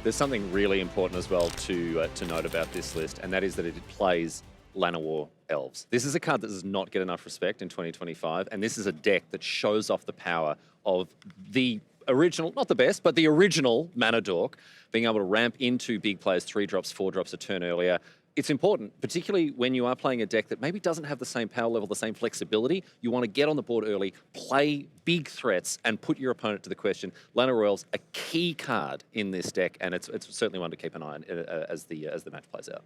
There's something really important as well to note about this list, and that is that it plays Llanowar Elves. This is a card that does not get enough respect in 2025, and this is a deck that shows off the power of the original, not the best, but the original Mana Dork, being able to ramp into big plays, 3 drops, 4 drops a turn earlier. It's important, particularly when you are playing a deck that maybe doesn't have the same power level, the same flexibility. You want to get on the board early, play big threats, and put your opponent to the question. Llanowar Elves, a key card in this deck, and it's certainly one to keep an eye on as the match plays out.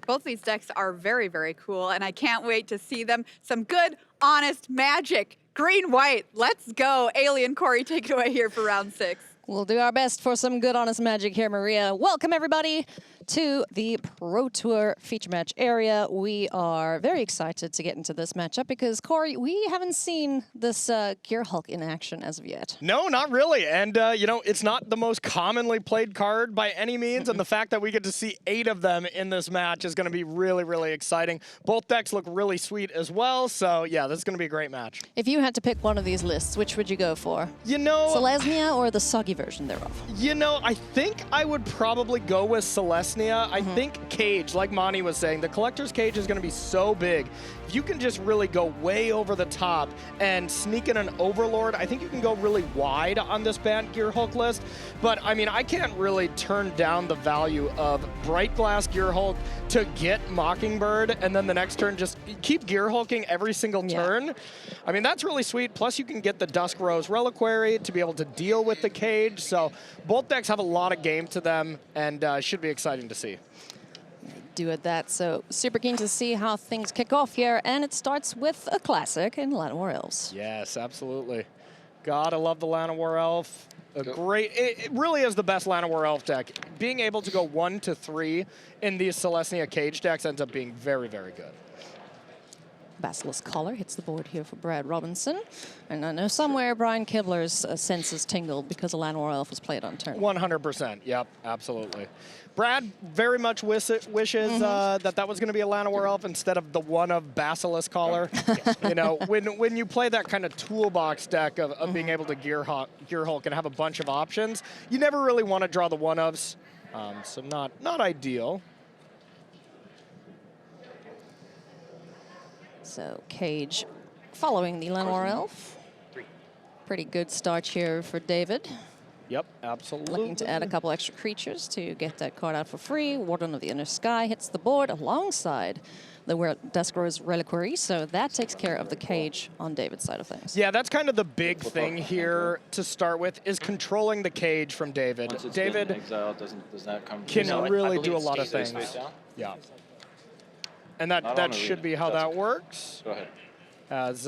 Both these decks are very, very cool, and I can't wait to see them. Some good, honest magic. Green-white, let's go. Alien Corey, take it away here for round 6. We'll do our best for some good, honest magic here, Maria. Welcome, everybody, to the Pro Tour feature match area. We are very excited to get into this matchup because, Corey, we haven't seen this Gear Hulk in action as of yet. No, not really. And, you know, it's not the most commonly played card by any means, and the fact that we get to see 8 of them in this match is going to be really, really exciting. Both decks look really sweet as well, so, yeah, this is going to be a great match. If you had to pick one of these lists, which would you go for? You know... Selesnya or the soggy version thereof? You know, I think I would probably go with Selesnya. I think Cage, like Monty was saying, the Collector's Cage is going to be so big. If you can just really go way over the top and sneak in an Overlord, I think you can go really wide on this banned Gear Hulk list. But, I mean, I can't really turn down the value of Bright Glass Gear Hulk to get Mockingbird, and then the next turn just keep Gear Hulking every single turn. I mean, that's really sweet. Plus, you can get the Dusk Rose Reliquary to be able to deal with the Cage. So both decks have a lot of game to them, and should be exciting to see. Do it that. So super keen to see how things kick off here, and it starts with a classic in Llanowar Elves. Yes, absolutely. Gotta love the Llanowar Elf. It really is the best Llanowar Elf deck. Being able to go 1 to 3 in these Selesnya Cage decks ends up being very, very good. Basilisk Collar hits the board here for Brad Robinson. And I know somewhere Brian Kibler's senses tingled because a Llanowar Elf was played on turn. 100%, yep, absolutely. Brad very much wishes that was going to be a Llanowar Elf instead of the one of Basilisk Collar. You know, when you play that kind of toolbox deck of being able to Gear Hulk and have a bunch of options, you never really want to draw the one-ofs, so not ideal. So Cage following the Llanowar Elf. Pretty good start here for David. Yep, absolutely. Looking to add a couple extra creatures to get that card out for free. Warden of the Inner Sky hits the board alongside the Dusk Rose Reliquary, so that takes care of the Cage on David's side of things. Yeah, that's kind of the big thing here to start with, is controlling the Cage from David. David can really do a lot of things. Yeah. And that should be how that works. Go ahead. As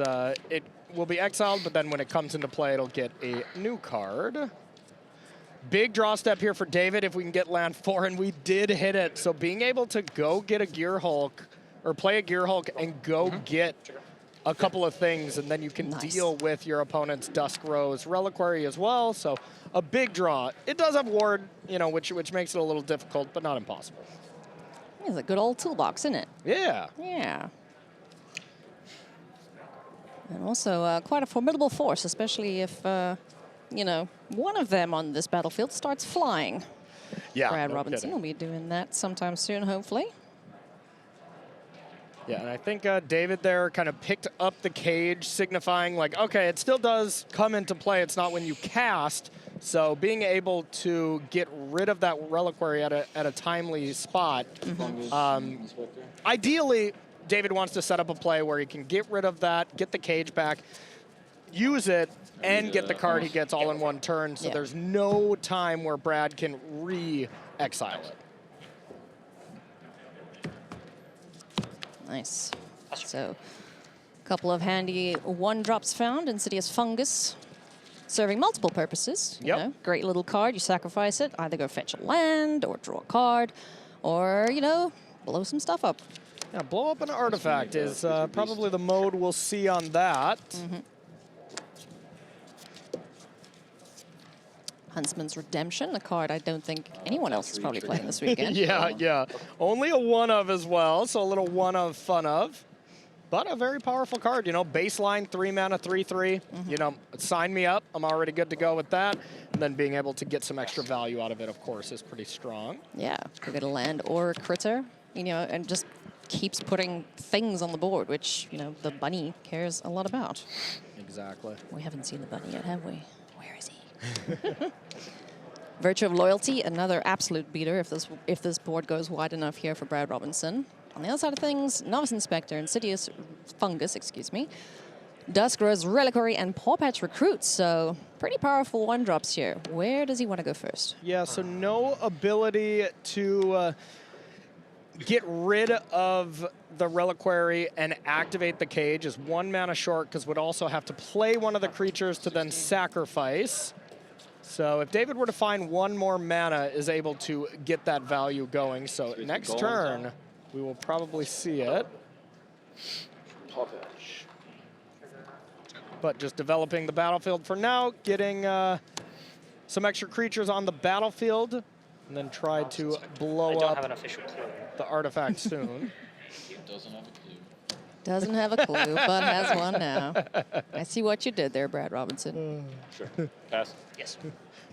it will be exiled, but then when it comes into play, it'll get a new card. Big draw step here for David if we can get land 4, and we did hit it. So being able to go get a Gear Hulk, or play a Gear Hulk and go get a couple of things, and then you can deal with your opponent's Dusk Rose Reliquary as well. So a big draw. It does have Ward, you know, which makes it a little difficult, but not impossible. It's a good old toolbox, isn't it? Yeah. Yeah. And also quite a formidable force, especially if, you know, one of them on this battlefield starts flying. Yeah. Brad Robinson will be doing that sometime soon, hopefully. Yeah, and I think David there kind of picked up the Cage, signifying like, okay, it still does come into play. It's not when you cast. So being able to get rid of that Reliquary at a timely spot. Ideally, David wants to set up a play where he can get rid of that, get the Cage back, use it, and get the card he gets all in one turn. So there's no time where Brad can re-exile it. Nice. So a couple of handy 1-drops found. Insidious Fungus. Serving multiple purposes. You know, great little card. You sacrifice it. Either go fetch a land or draw a card, or, you know, blow some stuff up. Yeah, blow up an artifact is probably the mode we'll see on that. Huntsman's Redemption, a card I don't think anyone else is probably playing this weekend. Yeah. Only a one of as well, so a little one of fun of. but a very powerful card. You know, baseline 3 mana, 3/3. You know, sign me up. I'm already good to go with that. And then being able to get some extra value out of it, of course, is pretty strong. Yeah, could get a land or a critter, you know, and just keeps putting things on the board, which, you know, the bunny cares a lot about. Exactly. We haven't seen the bunny yet, have we? Where is he? Virtue of Loyalty, another absolute beater if this board goes wide enough here for Brad Robinson. On the other side of things, Novice Inspector, Insidious Fungus, excuse me, Duskro's Reliquary, and Paw Patch Recruits. So pretty powerful 1-drops here. Where does he want to go first? Yeah, so no ability to get rid of the Reliquary and activate the cage is 1 mana short, because would also have to play one of the creatures to then sacrifice. So if David were to find 1 more mana, is able to get that value going. So next turn, we will probably see it. But just developing the battlefield for now, getting some extra creatures on the battlefield, and then try to blow up the artifact soon. Doesn't have a clue, but has one now. I see what you did there, Brad Robinson. Sure. Pass. Yes.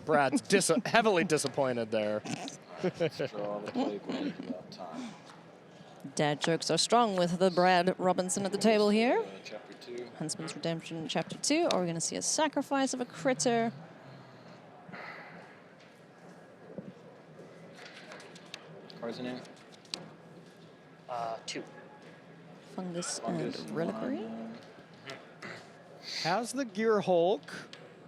Brad's heavily disappointed there. Dad jokes are strong with the Brad Robinson at the table here. Chapter 2. Huntsman's Redemption, Chapter 2. Are we going to see a sacrifice of a critter? Cards in hand. 2. Fungus and Reliquary. Has the Gear Hulk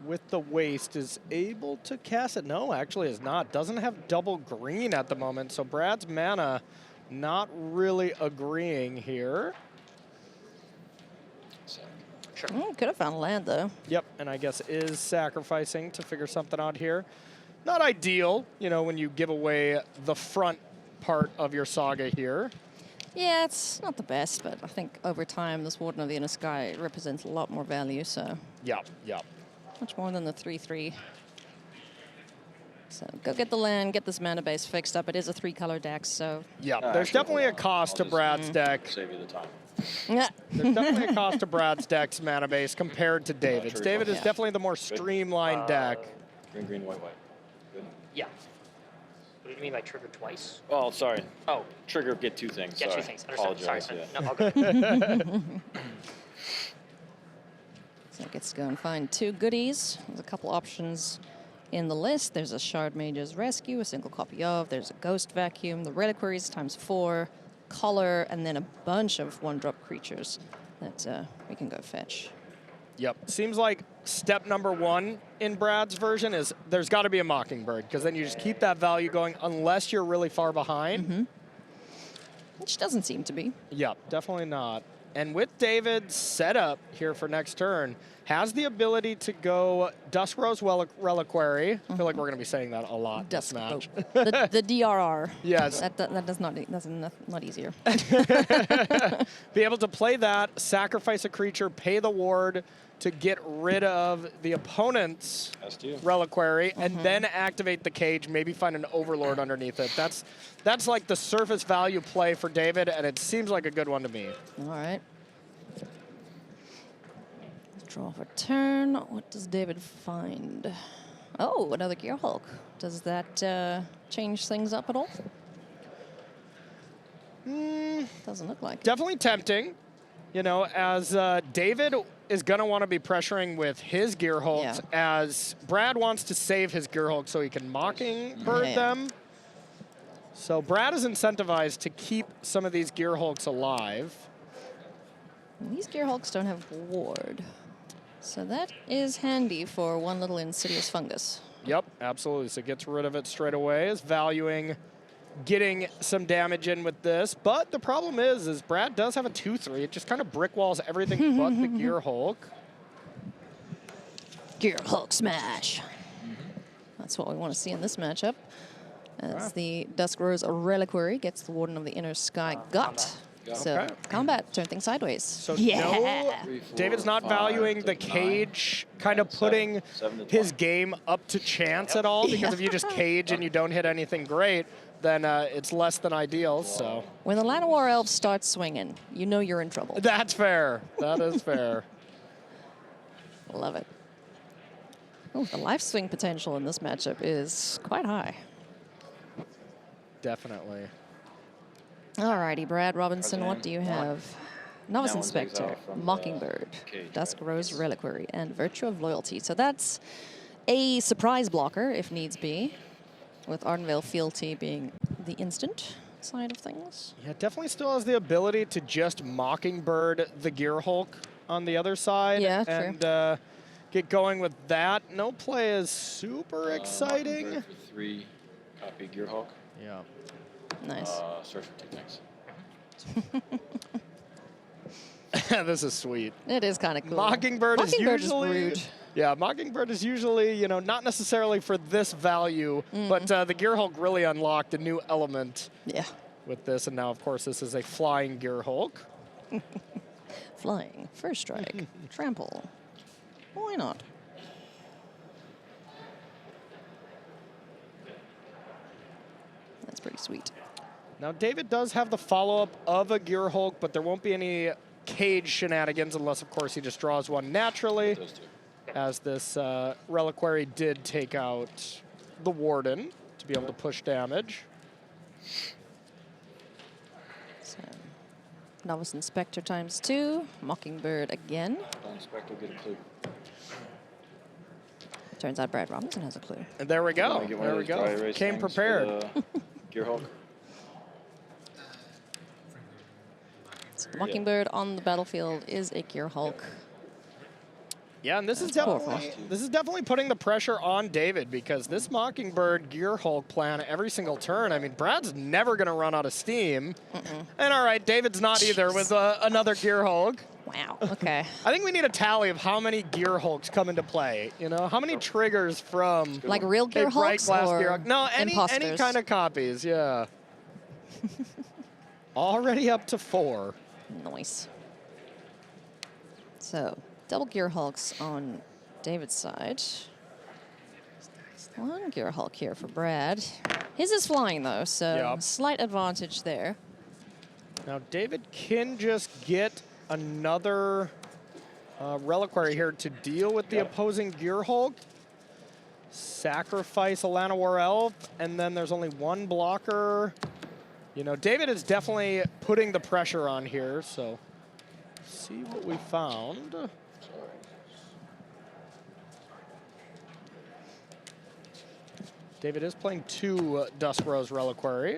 with the waste, is able to cast it? No, actually is not. Doesn't have double green at the moment, so Brad's mana not really agreeing here. Sure. Could have found land, though. Yep, and I guess is sacrificing to figure something out here. Not ideal, you know, when you give away the front part of your saga here. Yeah, it's not the best, but I think over time, this Warden of the Inner Sky represents a lot more value, so Yep, yep. much more than the 3/3. So go get the land, get this mana base fixed up. It is a 3-color deck, so... Yep, there's definitely a cost to Brad's deck. Save you the time. Yeah. There's definitely a cost to Brad's deck's mana base compared to David's. David is definitely the more streamlined deck. Green, green, white, white. Good. Yeah. What do you mean by trigger twice? Oh, sorry. Oh, Trigger, get 2 things. get sorry. 2 things. Understood. Sorry. Apologize, yeah. No, all good. So it gets to go and find 2 goodies. There's a couple options in the list. There's a Shard Mage's Rescue, a single copy of. There's a Ghost Vacuum, the Reliquaries ×4, Color, and then a bunch of 1-drop creatures that we can go fetch. Yep. Seems like step number 1 in Brad's version is there's got to be a Mockingbird, because then you just keep that value going unless you're really far behind. Which doesn't seem to be. Yep, definitely not. And with David's setup here for next turn, has the ability to go Duskro's Reliquary. I feel like we're going to be saying that a lot this match. The DRR. Yes. That's not easier. Be able to play that, sacrifice a creature, pay the ward to get rid of the opponent's Reliquary, and then activate the cage, maybe find an Overlord underneath it. That's like the surface value play for David, and it seems like a good one to me. All right. Draw for turn. What does David find? Oh, another Gear Hulk. Does that change things up at all? Doesn't look like it. Definitely tempting, you know, as David is going to want to be pressuring with his Gear Hulks, as Brad wants to save his Gear Hulk so he can Mockingbird them. So Brad is incentivized to keep some of these Gear Hulks alive. These Gear Hulks don't have ward. So that is handy for one little Insidious Fungus. Yep, absolutely. So gets rid of it straight away, is valuing getting some damage in with this. But the problem is Brad does have a 2/3. It just kind of brick walls everything but the Gear Hulk. Gear Hulk smash. That's what we want to see in this matchup. As the Duskro's Reliquary gets the Warden of the Inner Sky gut So Okay. combat, turn things sideways. So yeah. no, 3, 4, David's not 5, valuing the 9, cage, kind of 7, putting 7 to his 20. game up to chance at all, because if you just cage and you don't hit anything great, then it's less than ideal, so. When the Llanowar elves start swinging, you know you're in trouble. That's fair. That is fair. Love it. Oh, the life swing potential in this matchup is quite high. Definitely. Alrighty, Brad Robinson, what do you have? Novice That one takes Inspector, off from the Mockingbird, cage, Dusk right? Rose Reliquary, and Virtue of Loyalty. So that's a surprise blocker, if needs be, with Ardenvale Fealty being the instant side of things. Yeah, definitely still has the ability to just Mockingbird the Gear Hulk on the other side. Yeah, true. And get going with that. No play is super exciting. Mockingbird for 3, copy Gearhawk. Yeah. Nice. Search for 2 things. This is sweet. It is kind of cool. Mockingbird is usually rude. Yeah, Mockingbird is usually, you know, not necessarily for this value, but the Gear Hulk really unlocked a new element Yeah. with this, and now of course this is a flying Gear Hulk. Flying, first strike, trample. Why not? That's pretty sweet. Now David does have the follow-up of a Gear Hulk, but there won't be any cage shenanigans unless of course he just draws one naturally, Those 2. as this Reliquary did take out the Warden to be able to push damage. So, Novice Inspector ×2, Mockingbird again. Don't expect to get a clue. Turns out Brad Robinson has a clue. And there we go. Wanna get one There of we those dry go. erase Came things for prepared. the Gearhawk. So the Mockingbird on the battlefield is a Gear Hulk. Yeah, and this is That's cool. definitely putting the pressure on David, because this Mockingbird Gear Hulk plan every single turn. I mean, Brad's never going to run out of steam. And all right, David's not either with another Gear Hulk. Wow, okay. I think we need a tally of how many Gear Hulks come into play. You know, how many triggers from Like real a Gear bright Hulks glass or Gear Hulk? No, any imposters? kind of copies. Yeah. Already up to 4. Nice. So, double Gear Hulks on David's side. One Gear Hulk here for Brad. His is flying though, so Yep. slight advantage there. Now David can just get another Reliquary here to deal with the opposing Gear Hulk. Sacrifice a Llanowar Elf, and then there's only one blocker. You know, David is definitely putting the pressure on here, so see what we found. David is playing 2 Dusk Rose Reliquary.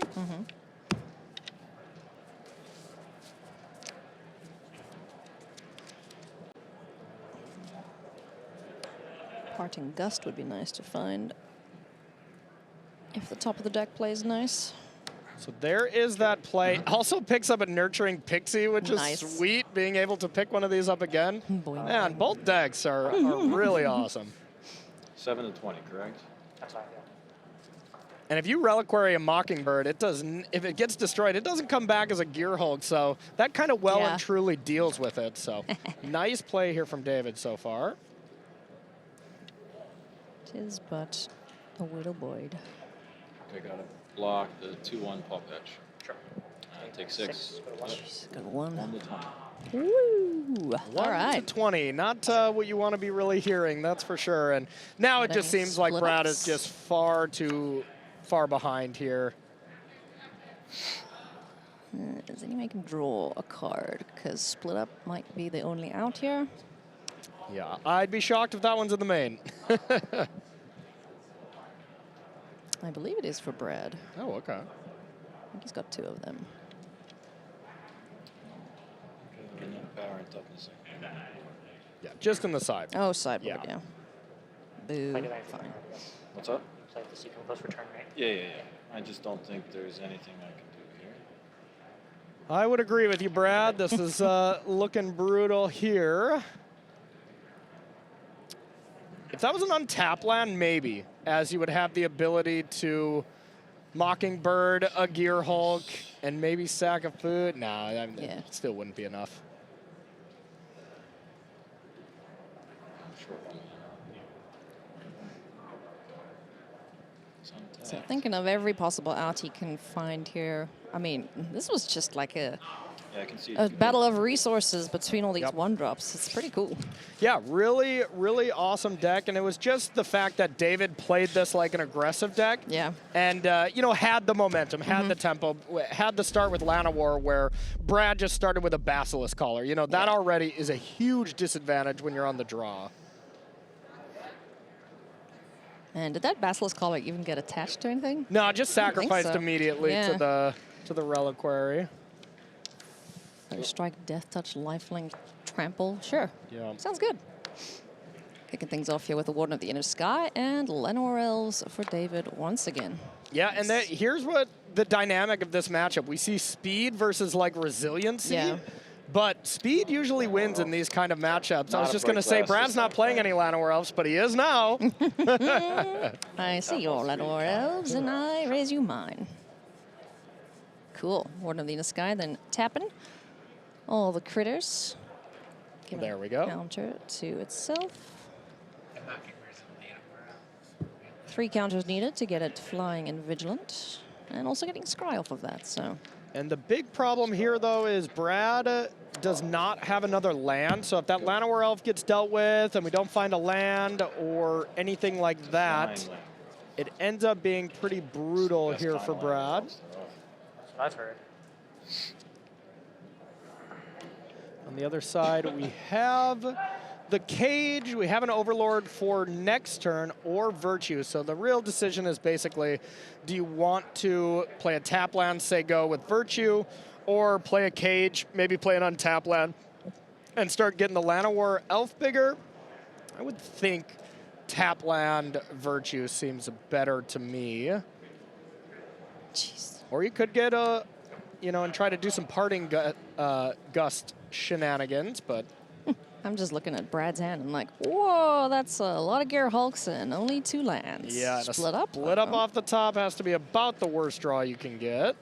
Parting Gust would be nice to find. If the top of the deck plays nice. So there is that play. Also picks up a Nurturing Pixie, which Nice. is sweet, being able to pick one of these up again. Boing. Man, both decks are really awesome. 7 to 20, correct? That's right, yeah. And if you Reliquary a Mockingbird, it doesn't. If it gets destroyed, it doesn't come back as a Gear Hulk. So that kind of well Yeah. and truly deals with it. So nice play here from David so far. Tis but a Widow Boyd. Okay, got to block the 2-1 Paw Patch. Sure. Take 6. Six, go to 1. Got one. 1 to 20. Woo! 1 All right. to 20, not what you want to be really hearing, that's for sure. And now it Then just seems like split Brad ups. is just far too far behind here. Does he make him draw a card? Because split up might be the only out here. Yeah, I'd be shocked if that one's in the main. I believe it is for Brad. Oh, okay. I think he's got 2 of them. Okay, enough power and toughness. Yeah, just in the side. Oh, sideboard, Yeah. yeah. Boo. Play anything. Fine. What's up? Play the secret close return, right? Yeah. I just don't think there's anything I can do here. I would agree with you, Brad. This is looking brutal here. If that was an untap land, maybe, as you would have the ability to Mockingbird, a Gear Hulk, and maybe sack of food. Nah, Yeah. it still wouldn't be enough. So thinking of every possible out he can find here. I mean, this was just like a Yeah, I can see a it. battle of resources between all these Yep. one drops. It's pretty cool. Yeah, really, really awesome deck, and it was just the fact that David played this like an aggressive deck. Yeah. And, you know, had the momentum, had the tempo, had the start with Llanowar where Brad just started with a Basilisk Collar. You know, that already is a huge disadvantage when you're on the draw. And did that Basilisk Collar even get attached to anything? No, just I don't think sacrificed so. immediately Yeah. to the Reliquary. First strike, Death Touch, Lifelink, Trample. Sure. Yeah. Sounds good. Kicking things off here with the Warden of the Inner Sky and Llanowar Elves for David once again. Yeah, and here's what the dynamic of this matchup. We see speed versus like resiliency. Yeah. But speed usually wins in these kind of matchups. I was Not a just going to break say, glass, Brad's just not like playing that. any Llanowar Elves, but he is now. I see your Llanowar Elves, and I raise you mine. Cool. Warden of the Inner Sky, then tapping all the critters. Give There a we go. Counter to itself. I'm not getting rid of the other. 3 counters needed to get it flying and vigilant, and also getting scry off of that. So And the big problem here, though, is Brad does not have another land. So if that Llanowar Elf gets dealt with and we don't find a land or anything like that, Fine land. it ends up being pretty brutal Best here kind for of land. Brad. That's what I've heard. On the other side, we have the Cage. We have an Overlord for next turn or Virtue. So the real decision is basically, do you want to play a tap land, say go with Virtue, or play a Cage, maybe play an untap land, and start getting the Llanowar Elf bigger? I would think tap land Virtue seems better to me. jeez. Or you could get a, you know, and try to do some parting gust shenanigans, but I'm just looking at Brad's hand and like, whoa, that's a lot of Gear Hulks and only 2 lands. yeah, and a Split up. split up Uh-oh. off the top has to be about the worst draw you can get.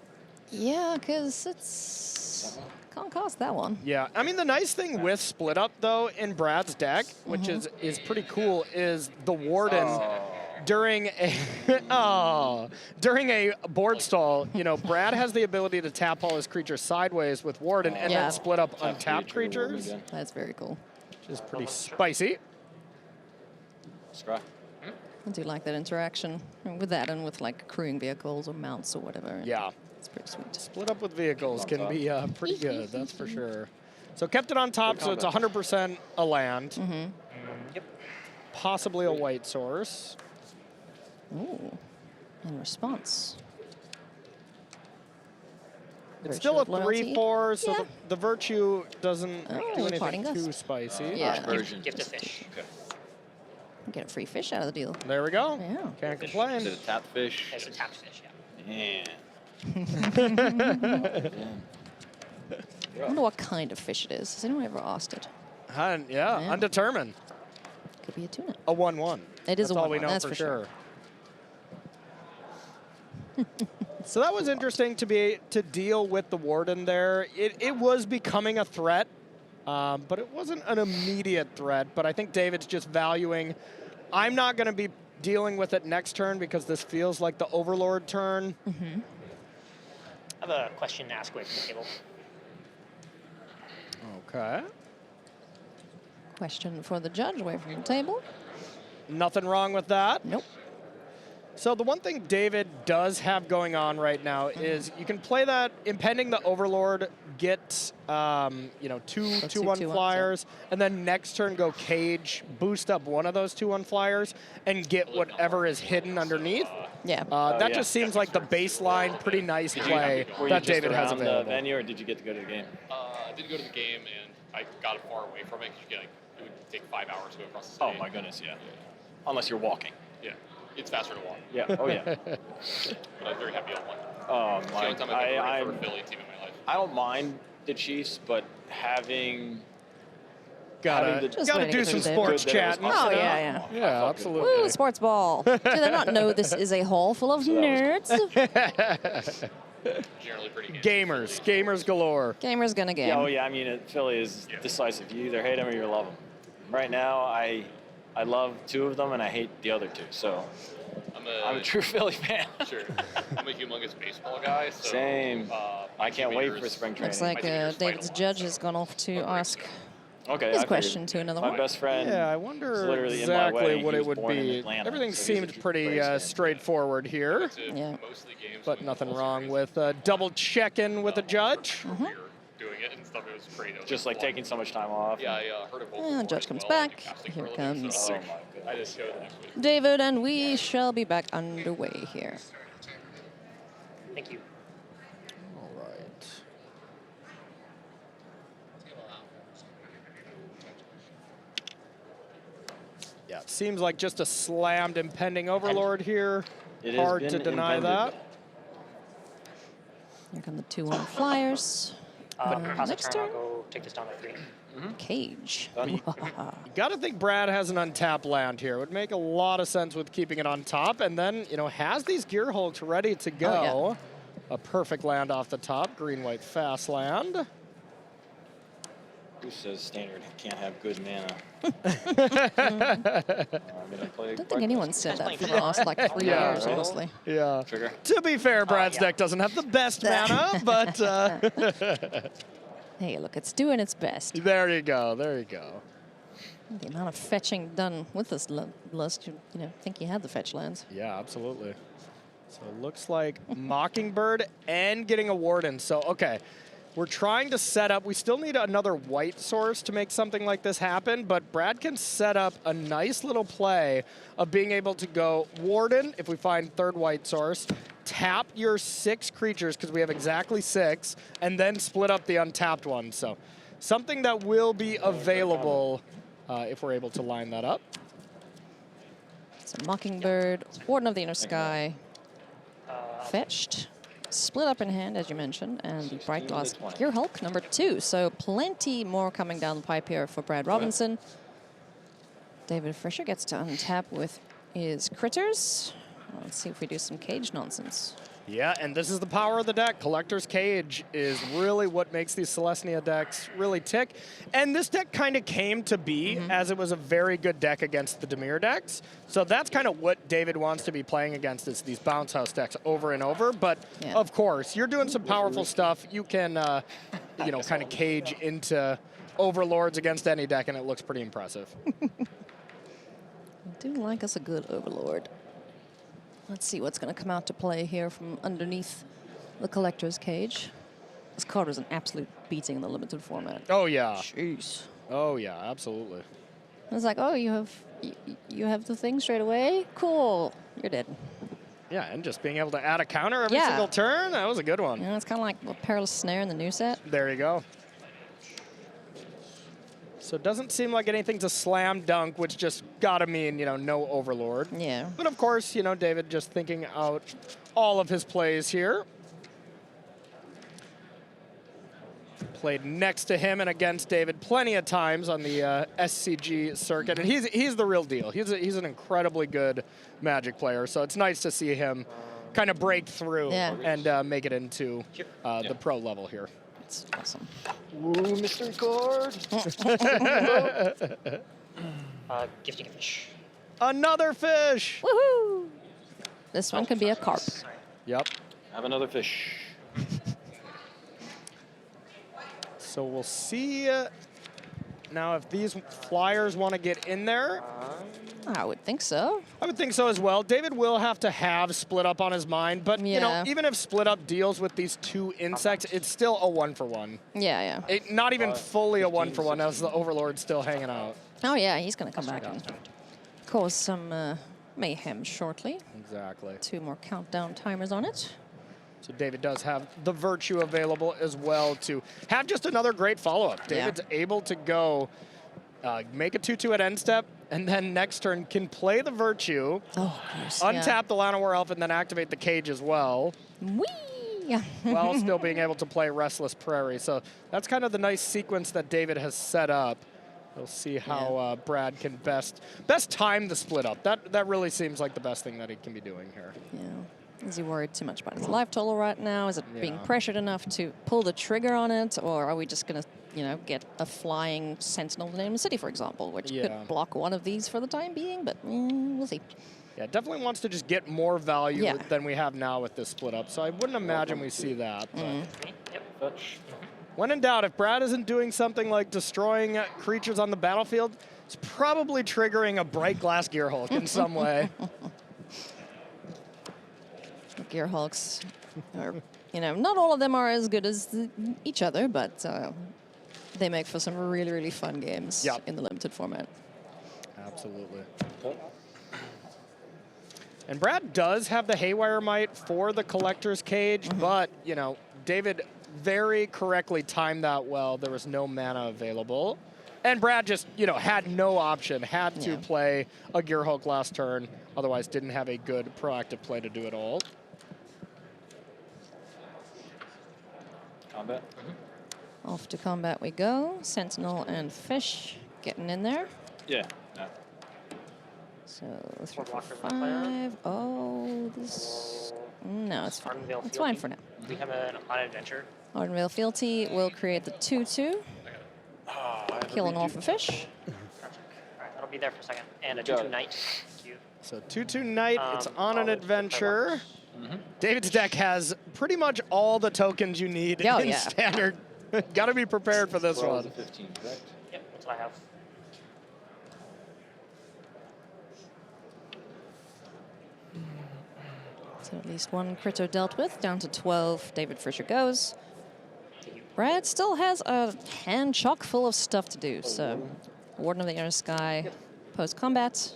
Yeah, because it's can't cost that one. Yeah, I mean the nice thing with split up though in Brad's deck, which is pretty cool, is the Warden during a during a board stall. You know, Brad has the ability to tap all his creatures sideways with Warden and Yeah. then split up Tap untapped creature, Warden creatures, again. That's very cool. which is pretty spicy. Scry. I do like that interaction with that and with like crewing vehicles or mounts or whatever. Yeah. It's pretty sweet. Split up with vehicles can top. be pretty good, that's for sure. So kept it on top, so it's 100% a land. Yep. Possibly a white source. Ooh. In response. It's Virtue still a of Loyalty. 3/4, so Yeah. the virtue doesn't Oh, do Parting anything too Gust. spicy. Yeah. Version. Gift of fish. Okay. Get a free fish out of the deal. There we go. Yeah. Can't Fish. complain. Is it a tap fish? It's a tapped fish, yeah. Yeah. I wonder what kind of fish it is. Has anyone ever asked it? Yeah, Yeah. undetermined. Could be a tuna. A 1/1. It is That's a all we 1/1, know that's for for sure. So that was interesting to deal with the Warden there. It was becoming a threat, but it wasn't an immediate threat. But I think David's just valuing, I'm not going to be dealing with it next turn because this feels like the Overlord turn. I have a question to ask away from the table. Okay. Question for the judge away from the table. Nothing wrong with that. Nope. So the one thing David does have going on right now is you can play that impending the Overlord, get you know, two Let's do 2/1 2/1s, flyers, and then next turn go Cage, boost up one of those 2/1 flyers, and get whatever is hidden underneath. Yeah. That yeah. just seems like the baseline, pretty nice play Were you that just David has around the available. venue, or did you get to go to the game? I did go to the game, and I got far away from it. 'Cause you get, like, it would take 5 hours to go across the Oh city. my goodness, yeah. Unless you're walking. Yeah, it's faster to walk. Yeah. Oh yeah. But I was very happy on one. Oh It's the my. only time I've ever rooted for a Philly team in my life. I don't mind the Chiefs, but having Gotta Just waiting do for some David. sports Good that it was chatting. us. Oh, you know? yeah. Yeah, absolutely. Woo, sports ball. Do they not know this is a hall full of nerds? Generally pretty good. Gamers galore. Gamers gonna game. Yeah, oh yeah. I mean, Philly is decisive. You either hate them or you love them. Right now, I love two of them and I hate the other two. So I'm a true Philly fan. Sure. I'm a humongous baseball guy. So, Same. I can't wait for years- spring training. Looks like I think yours David's might judge have has gone off to ask Okay, I his figured. question to another My one. best friend. Yeah, I is wonder literally in my exactly wedding. what He it was would born in be. Atlanta, Everything so he's a seemed true pretty Braves fan. straightforward here, to Yeah. mostly games but when nothing Bulls wrong series, with double checking with the judge. we were doing it and stuff. It was great. It was Just like fun. taking so much time off. Yeah, I heard of both. And before judge as comes well. I do back. casting Here for a living, comes so Oh my goodness. I just showed next week. David, and we shall be back underway here. Thank you. All right. Yeah, it seems like just a slammed impending overlord here. It has Hard to been deny impended. that. Here come the 2-1 Flyers. Pass a next turn, I'll turn. go take this down to 3. Cage. You got to think Brad has an untapped land here. It would make a lot of sense with keeping it on top, and then, you know, has these gear hulks ready to go. Oh, A perfect land off the top, green-white fast land. Who says standard can't have good mana? I don't think anyone said that for the last like 3 Yeah, years, right? honestly. Yeah. Trigger. To be fair, Brad's yeah. deck doesn't have the best mana, but Hey, look, it's doing its best. there you go. There you go. The amount of fetching done with this list, you know, think you had the fetch lands. Yeah, absolutely. So it looks like Mockingbird and getting a Warden. So, okay, we're trying to set up. We still need another white source to make something like this happen, but Brad can set up a nice little play of being able to go Warden, if we find third white source, tap your 6 creatures, because we have exactly 6, and then split up the untapped one. So something that will be available if we're able to line that up. So Mockingbird, Warden of the Inner Sky, fetched, split up in hand, as you mentioned, and the Bright Glass Gear Hulk, number 2. So plenty more coming down the pipe here for Brad Robinson. David Frischer gets to untap with his critters. Let's see if we do some cage nonsense. Yeah, and this is the power of the deck. Collector's Cage is really what makes these Celestia decks really tick. And this deck kind of came to be as it was a very good deck against the Dimir decks. So that's kind of what David wants to be playing against, is these bounce house decks over and over. But Yeah. of course, you're doing some powerful stuff. You can, you know, kind of cage into overlords against any deck, and it looks pretty impressive. I do like us a good Overlord. Let's see what's going to come out to play here from underneath the Collector's Cage. This card was an absolute beating in the limited format. Oh, yeah. Jeez. Oh, yeah, absolutely. It's like, oh, you have the thing straight away? Cool. You're dead. Yeah, and just being able to add a counter every Yeah. single turn, that was a good one. You know, it's kind of like the Perilous Snare in the new set. There you go. So it doesn't seem like anything's a slam dunk, which just gotta mean, you know, no overlord. Yeah. But of course, you know, David just thinking out all of his plays here. Played next to him and against David plenty of times on the SCG circuit, and he's the real deal. He's an incredibly good Magic player, so it's nice to see him kind of break through Yeah. and make it into the pro level here. It's awesome. Ooh, mystery card. Gifting a fish. Another fish! Woohoo! This one could be a carp. Yep. Have another fish. So we'll see now if these Flyers want to get in there. I would think so. I would think so as well. David will have to have split up on his mind, but you know, Yeah. even if split up deals with these 2 insects, it's still a 1-for-1. Yeah, yeah. Not even fully a 1-for-1 as the Overlord's still hanging out. Oh, yeah, he's going to come back and cause some mayhem shortly. Exactly. 2 more countdown timers on it. So David does have the Virtue available as well to have just another great follow-up. Yeah. David's able to go make a 2-2 at end step, and then next turn can play the Virtue, Oh, of course. untap the Llanowar Elf, and then activate the Cage as well, Yeah. Whee! while still being able to play Restless Prairie. So that's kind of the nice sequence that David has set up. We'll see how Brad can best time the split up. That really seems like the best thing that he can be doing here. Yeah. Is he worried too much about his life total right now? Is it being pressured enough to pull the trigger on it? Or are we just going to, get a flying sentinel in the city, for example, which could block one of these for the time being, but we'll see. Yeah, definitely wants to just get more value than we have now with this split up. So I wouldn't imagine we see that. But when in doubt, if Brad isn't doing something like destroying creatures on the battlefield, it's probably triggering a bright glass gear hulk in some way. Gear hulks are, not all of them are as good as each other, but they make for some really, really fun games in the limited format. Absolutely. And Brad does have the Haywire Might for the Collector's Cage, but, David very correctly timed that well. There was no mana available. And Brad just, had no option, had to play a Gear Hulk last turn, otherwise didn't have a good proactive play to do it all. Combat. Off to combat we go. Sentinel and Fish getting in there. Yeah. So 3, 4, 5. Oh, this. No, it's fine. It's fine for now. We have an adventure. Ardenvale Fealty will create the 2/2. Kill an orphan fish. All right, that'll be there for a second. And a 2/2 knight. Thank you. So 2/2 knight, it's on an adventure. David's deck has pretty much all the tokens you need in standard. Got to be prepared for this one. 15, correct? Yep, that's what I have. So at least one critter dealt with, down to 12. David Frischer goes. Brad still has a hand chock full of stuff to do. So Warden of the Inner Sky, post-combat.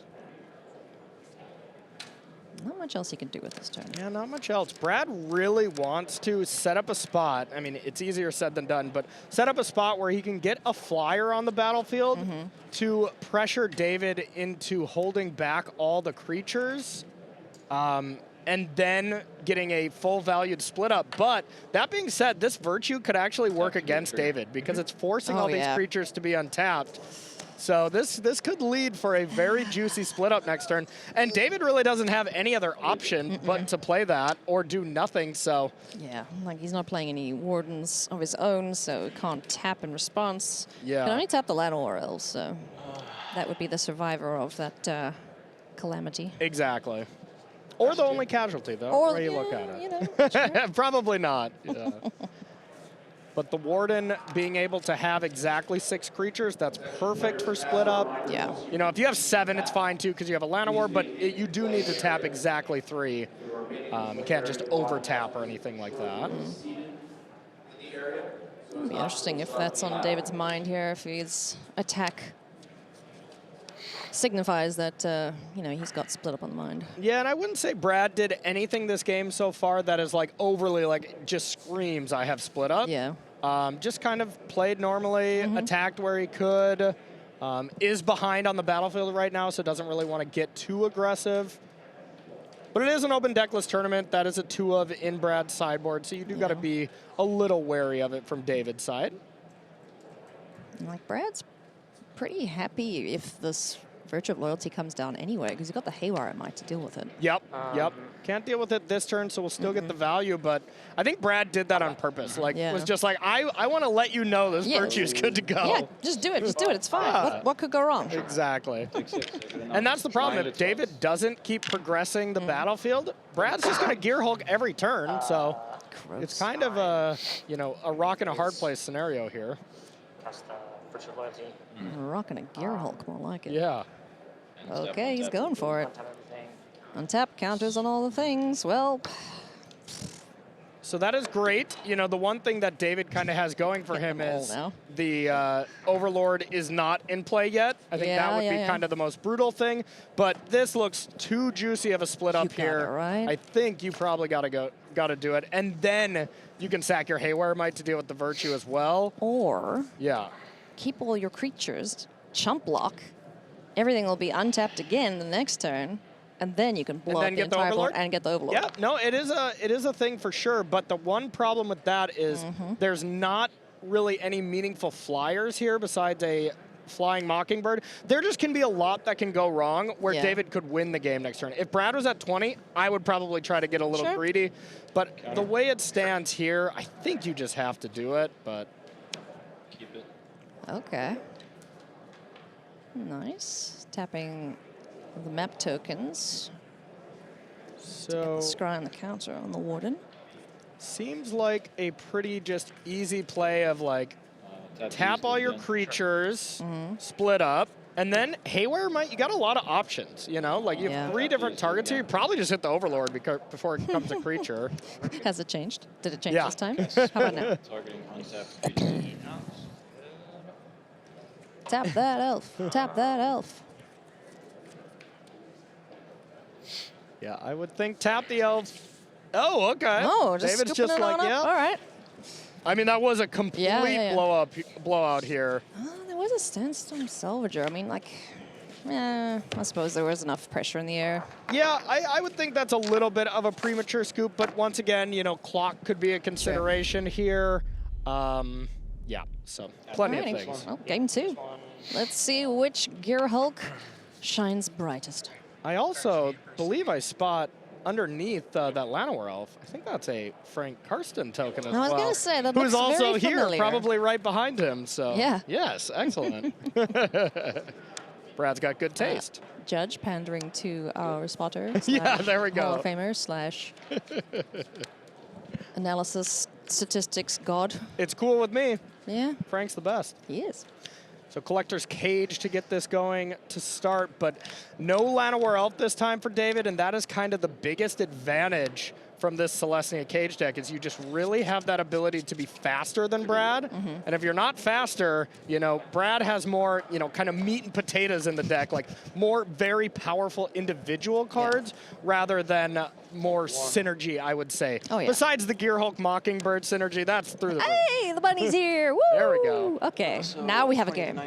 Not much else he can do with this turn. Yeah, not much else. Brad really wants to set up a spot. I mean, it's easier said than done, but set up a spot where he can get a flyer on the battlefield to pressure David into holding back all the creatures. And then getting a full valued split up. But that being said, this Virtue could actually work against David because it's forcing all these creatures to be untapped. So this could lead for a very juicy split up next turn. And David really doesn't have any other option but to play that or do nothing, so. Yeah, like he's not playing any Wardens of his own, so can't tap in response. Can only tap the Llanowar Elves, so that would be the survivor of that calamity. Exactly. Or the only casualty, though, or, where you look at it. Probably not. Yeah. But the Warden being able to have exactly 6 creatures, that's perfect for split up. Yeah. If you have 7, it's fine, too, because you have a Llanowar, but you do need to tap exactly 3. You can't just over-tap or anything like that. It'll be interesting if that's on David's mind here, if his attack signifies that, he's got split up on the mind. Yeah, and I wouldn't say Brad did anything this game so far that is, overly, just screams, I have split up. Yeah. Just kind of played normally, attacked where he could, is behind on the battlefield right now, so doesn't really want to get too aggressive. But it is an open deckless tournament. That is a 2 of in Brad's sideboard, so you do got to be a little wary of it from David's side. Like, Brad's pretty happy if this Virtue of Loyalty comes down anyway, because you've got the Haywire Might to deal with it. Yep. Can't deal with it this turn, so we'll still get the value, but I think Brad did that on purpose. Was just like, I want to let you know this Virtue's good to go. Yeah, just do it. Just do it. It's fine. What could go wrong? Exactly. And that's the problem. If David doesn't keep progressing the battlefield, Brad's just going to Gear Hulk every turn, so it's kind of a rock and a hard place scenario here. That's the Virtue of Loyalty. Rocking a Gear Hulk, more like it. Yeah. Okay, he's going for it. Untap counters on all the things. Well. So that is great. The one thing that David kind of has going for him is the Overlord is not in play yet. I think that would be kind of the most brutal thing. But this looks too juicy of a split up here. Right? I think you probably got to do it. And then you can sack your Haywire Might to deal with the Virtue as well. Or keep all your creatures, chump block. Everything will be untapped again the next turn, and then you can blow up the entire board and get the Overlord. Yeah, no, it is a thing for sure, but the one problem with that is there's not really any meaningful flyers here besides a Flying Mockingbird, there just can be a lot that can go wrong where Yeah. David could win the game next turn. If Brad was at 20, I would probably try to get a little Sure. greedy. But the way it stands here, I think you just have to do it. But Keep it. Okay. Nice. Tapping the map tokens. so Scry on the counter on the Warden. seems like a pretty just easy play of like Tap tap all your again. creatures, split up, and then Haywire you got a lot of options, you know? Like you have Yeah. 3 different targets here. You probably just hit the Overlord before it becomes a creature. Has it changed? Did it change Yeah. this time? How about now? Targeting untapped creatures. Tap that elf. Tap that elf. Yeah, I would think tap the elf. Oh, okay. Oh, just David's scooping just it like, on yeah. up. All right. I mean, that was a complete yeah. blowout here. There was a Sandstorm Salvager. I mean, like, I suppose there was enough pressure in the air. Yeah, I would think that's a little bit of a premature scoop, but once again, you know, clock could be a consideration here. Yeah, so plenty of Alrighty. things. Well, game 2. Let's see which Gear Hulk shines brightest. I also believe I spot underneath that Llanowar elf. I think that's a Frank Karsten token as I was well. gonna say, that who's looks also very here, familiar. probably right behind him. So Yeah. yes, excellent. Brad's got good taste. Judge pandering to our spotter. Yeah, there we Hall go. of Famer slash analysis statistics god. It's cool with me. Yeah, Frank's the best. he is. So Collector's Cage to get this going to start, but no Llanowar Elf this time for David, and that is kind of the biggest advantage from this Celestia Cage deck is you just really have that ability to be faster than Brad. And if you're not faster, you know, Brad has more, you know, kind of meat and potatoes in the deck, like more very powerful individual cards rather than more synergy, I would say. Oh, yeah. Besides the Gear Hulk Mockingbird synergy, that's through the roof. Hey, the bunny's here. Woo! There we go. Okay, now we have a game.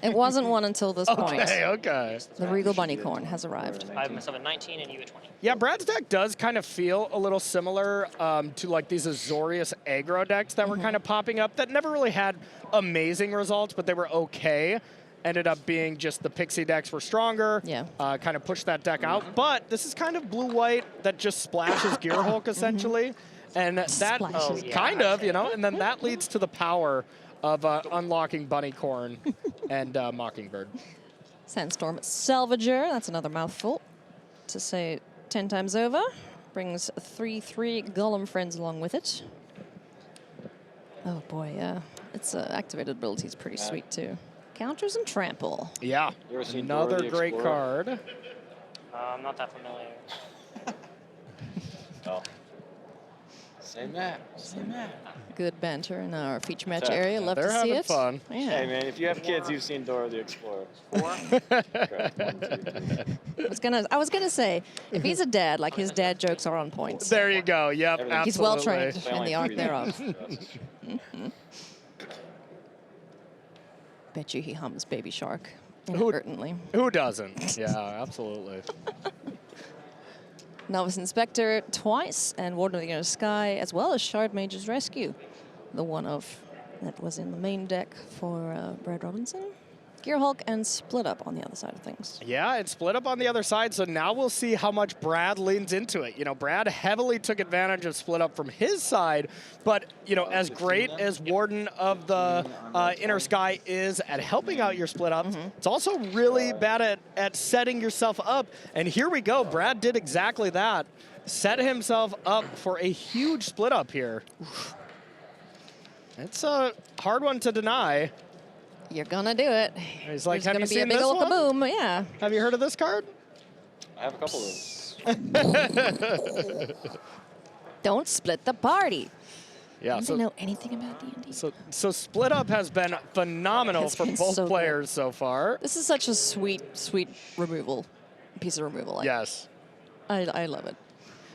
It wasn't one until this point. Okay, okay. The Regal Bunnycorn has arrived. I have myself at 19 and you at 20. Yeah, Brad's deck does kind of feel a little similar to like these Azorius aggro decks that were kind of popping up that never really had amazing results, but they were okay. Ended up being just the Pixie decks were stronger, Yeah. kind of pushed that deck out. But this is kind of blue-white that just splashes Gear Hulk essentially. And that Splashes. kind of, you know, and then that leads to the power of unlocking Bunnycorn and Mockingbird. Sandstorm Salvager, that's another mouthful to say 10 times over. Brings 3/3 Golem friends along with it. Oh boy, yeah. Its activated ability is pretty sweet too. Counters and trample. Yeah, You ever seen Dora another the great Explorer? card. I'm not that familiar. Oh. Same that. Same that. Good banter in our feature match Exactly. area. Love They're to see having it. fun. Yeah. Hey man, if you have kids, you've seen Dora the Explorer. I was gonna say, if he's a dad, like his dad jokes are on point. There you go. Yep, Everything. He's well absolutely. trained in the art thereof. Bet you he hums Baby Shark inadvertently. Who doesn't? Yeah, absolutely. Novice Inspector twice, and Warden of the Inner Sky, as well as Shard Mage's Rescue, the one of that was in the main deck for Brad Robinson. Gear Hulk and Split Up on the other side of things. Yeah, it split up on the other side, so now we'll see how much Brad leans into it. You know, Brad heavily took advantage of Split Up from his side, but, you know, as great as Warden of the Inner Sky is at helping out your Split Up, it's also really bad at setting yourself up. And here we go, Brad did exactly that. Set himself up for a huge Split Up here. It's a hard one to deny. You're gonna do it. He's like, There's have gonna you be a seen big this ol' one? kaboom, yeah. Have you heard of this card? I have a couple of those. Don't split the party. Yeah, Do so they know anything about D&D? So Split Up has been phenomenal It's for been both so good. players so far. This is such a sweet, sweet removal, piece of removal. Like, Yes. I love it.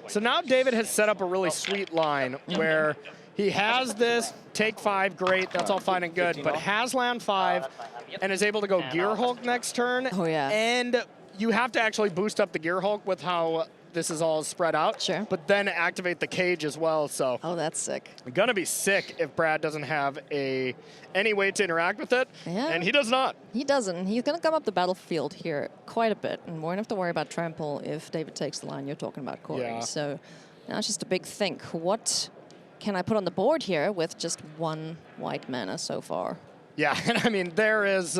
So now David has set up a really sweet line where he has this take 5, great, that's all fine and good, but has land 5 and is able to go Gear Hulk next turn. Oh, yeah. And you have to actually boost up the Gear Hulk with how this is all spread out. Sure. But then activate the cage as well. So Oh, that's sick. gonna be sick if Brad doesn't have any way to interact with it. Yeah. And he does not. He doesn't. He's going to come up the battlefield here quite a bit and won't have to worry about trample if David takes the line you're talking about, Corey. Yeah. So now it's just a big think. What can I put on the board here with just 1 white mana so far? Yeah, and I mean, there's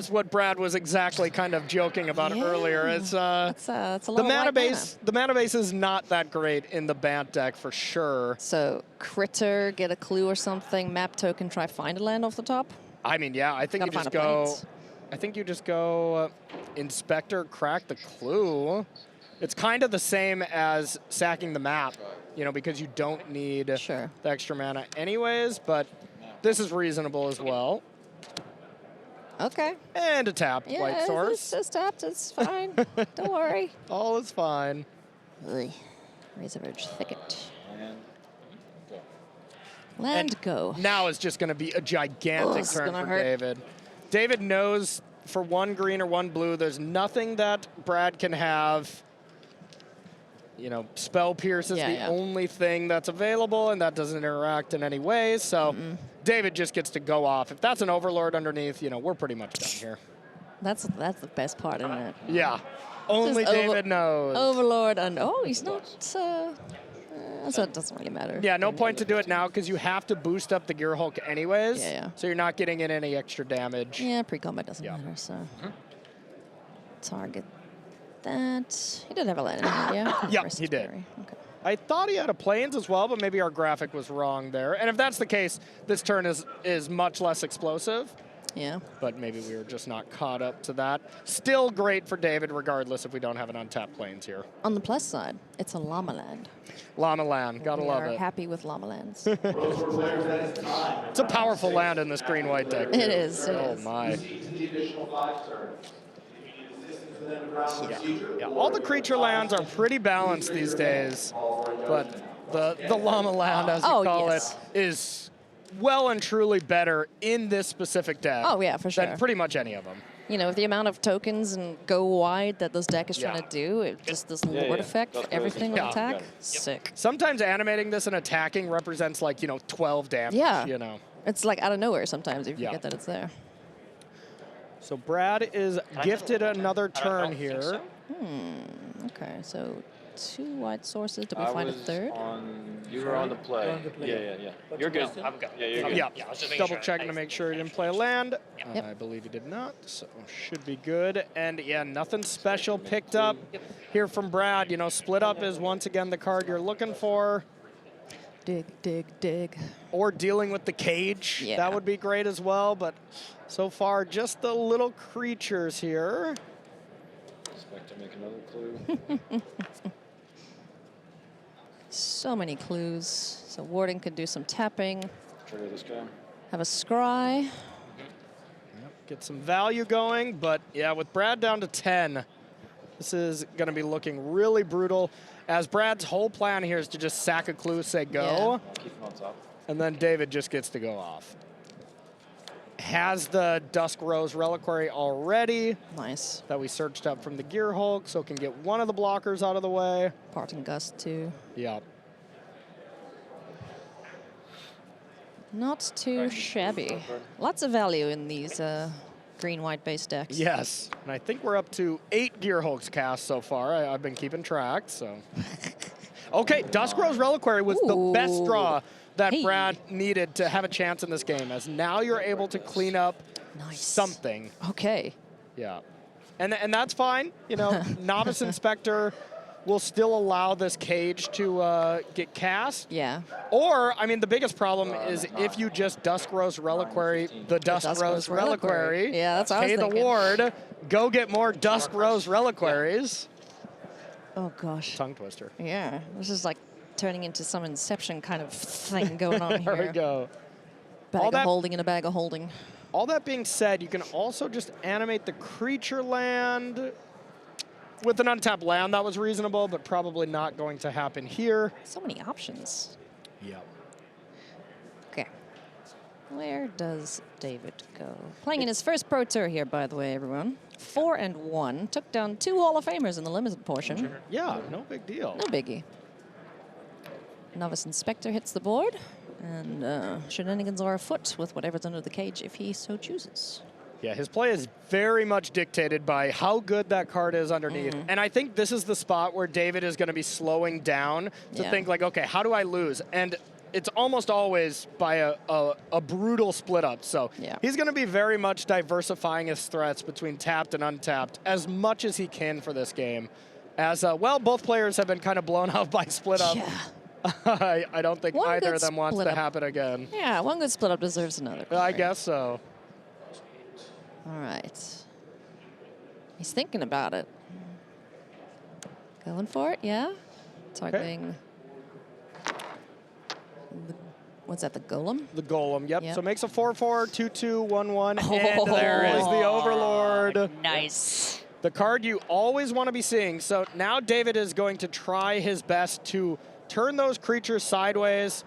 what Brad was exactly kind of joking about earlier. It's That's a lot the of mana white base. The mana base is not that great in the Bant deck for sure. So critter, get a clue or something, map token, try find a land off the top. I mean, yeah, I think you Gotta just find a go. plains. I think you just go Inspector, crack the clue. It's kind of the same as sacking the map, you know, because you don't need Sure. the extra mana anyways. But this is reasonable as well. Okay. And a tapped Yeah, white source. it's tapped. It's fine. Don't worry. All is fine. Ugh. Razor Edge Thicket. And go. Land go. Now it's just going to be a gigantic it's turn gonna for hurt. David. David knows for 1 green or 1 blue, there's nothing that Brad can have. You know, Spell Pierce is the only thing that's available, and that doesn't interact in any way. So David just gets to go off. If that's an Overlord underneath, you know, we're pretty much done here. That's the best part, isn't it? Yeah. Only Just David knows. Overlord and he's not. So it doesn't really matter. Yeah, no point to do it now because you have to boost up the Gear Hulk anyways. Yeah. So you're not getting in any extra damage. Yeah, pre-combat doesn't matter. So target that. He did have a land in hand, yeah. Yeah, Versus he did. Barry. Okay. I thought he had a plains as well, but maybe our graphic was wrong there. And if that's the case, this turn is much less explosive. Yeah. But maybe we were just not caught up to that. Still great for David, regardless if we don't have an untapped plains here. On the plus side, it's a llama land. Llama land, gotta we love are it. happy with llama lands. It's a powerful land in this green-white deck. It is. Oh my. Yeah, all the creature lands are pretty balanced these days, but the llama land, as you call it, is well and truly better in this specific deck. Oh, yeah, for sure. Than pretty much any of them. You know, with the amount of tokens and go wide that this deck is trying to do, it just this Lord effect for everything on attack, sick. Sometimes animating this and attacking represents like, 12 damage, Yeah. It's like out of nowhere sometimes if you forget that it's there. So Brad is gifted another turn here. So. Okay, so 2 white sources. Did we find a third? You were on the play. Yeah. You're good. I'm good. Yeah, you're good. Yeah, I was just making Double sure. checking to make sure he didn't play a land. Yep. I believe he did not, so should be good. And yeah, nothing special picked up here from Brad. Split up is once again the card you're looking for. Dig, dig, dig. Or dealing with the cage. Yeah. That would be great as well, but so far just the little creatures here. Expect to make another clue. So many clues. So Warden could do some tapping. Trigger this guy. Have a scry. Get some value going, but yeah, with Brad down to 10, this is going to be looking really brutal. As Brad's whole plan here is to just sack a clue, say go, Keep him on top. and then David just gets to go off. Has the Dusk Rose Reliquary already Nice. that we searched up from the Gear Hulk, so can get one of the blockers out of the way. Parting Gust too. Yeah. Not too shabby. Lots of value in these green-white base decks. Yes, and I think we're up to 8 Gear Hulks cast so far. I've been keeping track, so. Okay, Dusk Rose Reliquary was the best draw that Brad needed to have a chance in this game, as now you're able to clean up something. Okay. Yeah, and that's fine. Novice Inspector will still allow this cage to get cast. Yeah. Or, I mean, the biggest problem is if you just Dusk Rose Reliquary, the Dusk Rose Reliquary. Yeah, that's what I was pay the thinking. ward, go get more Dusk Rose Reliquaries. Oh, gosh. Tongue twister. Yeah. This is like turning into some Inception kind of thing going on here. There we go. Bag of holding and a bag of holding. All that being said, you can also just animate the creature land. With an untapped land, that was reasonable, but probably not going to happen here. So many options. Yep. Okay. Where does David go? Playing in his first Pro Tour here, by the way, everyone. 4-1. Took down 2 Hall of Famers in the limited portion. Yeah, no big deal. No biggie. Novice Inspector hits the board, and shenanigans are afoot with whatever's under the cage if he so chooses. Yeah, his play is very much dictated by how good that card is underneath. And I think this is the spot where David is going to be slowing down to think like, okay, how do I lose? And it's almost always by a brutal split up. So he's going to be very much diversifying his threats between tapped and untapped as much as he can for this game. As, well, both players have been kind of blown out by split up. Yeah. I don't think either of them wants to happen again. Yeah, one good split up deserves another. I guess so. All right. He's thinking about it. Going for it, yeah. Targeting. What's that, the golem? The golem, yep. Yep. So makes a 4-4, 2-2, 1-1, and there is the Overlord. Nice. The card you always want to be seeing. So now David is going to try his best to turn those creatures sideways.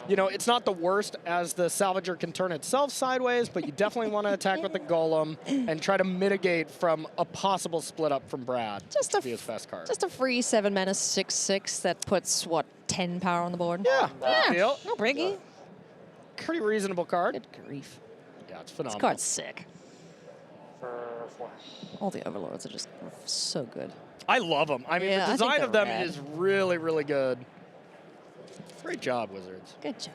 You know, it's not the worst as the Salvager can turn itself sideways, but you definitely want to attack with the golem and try to mitigate from a possible split up from Brad. Just to be his best card. Just a free 7 mana 6/6 that puts, what, 10 power on the board? Yeah, no briggy. Pretty reasonable card. Good grief. Yeah, it's phenomenal. This card's sick. For 4. All the Overlords are just so good. I love them. I mean, Yeah, the I think design of they're them rad. is really, really good. Great job, Wizards. Good job.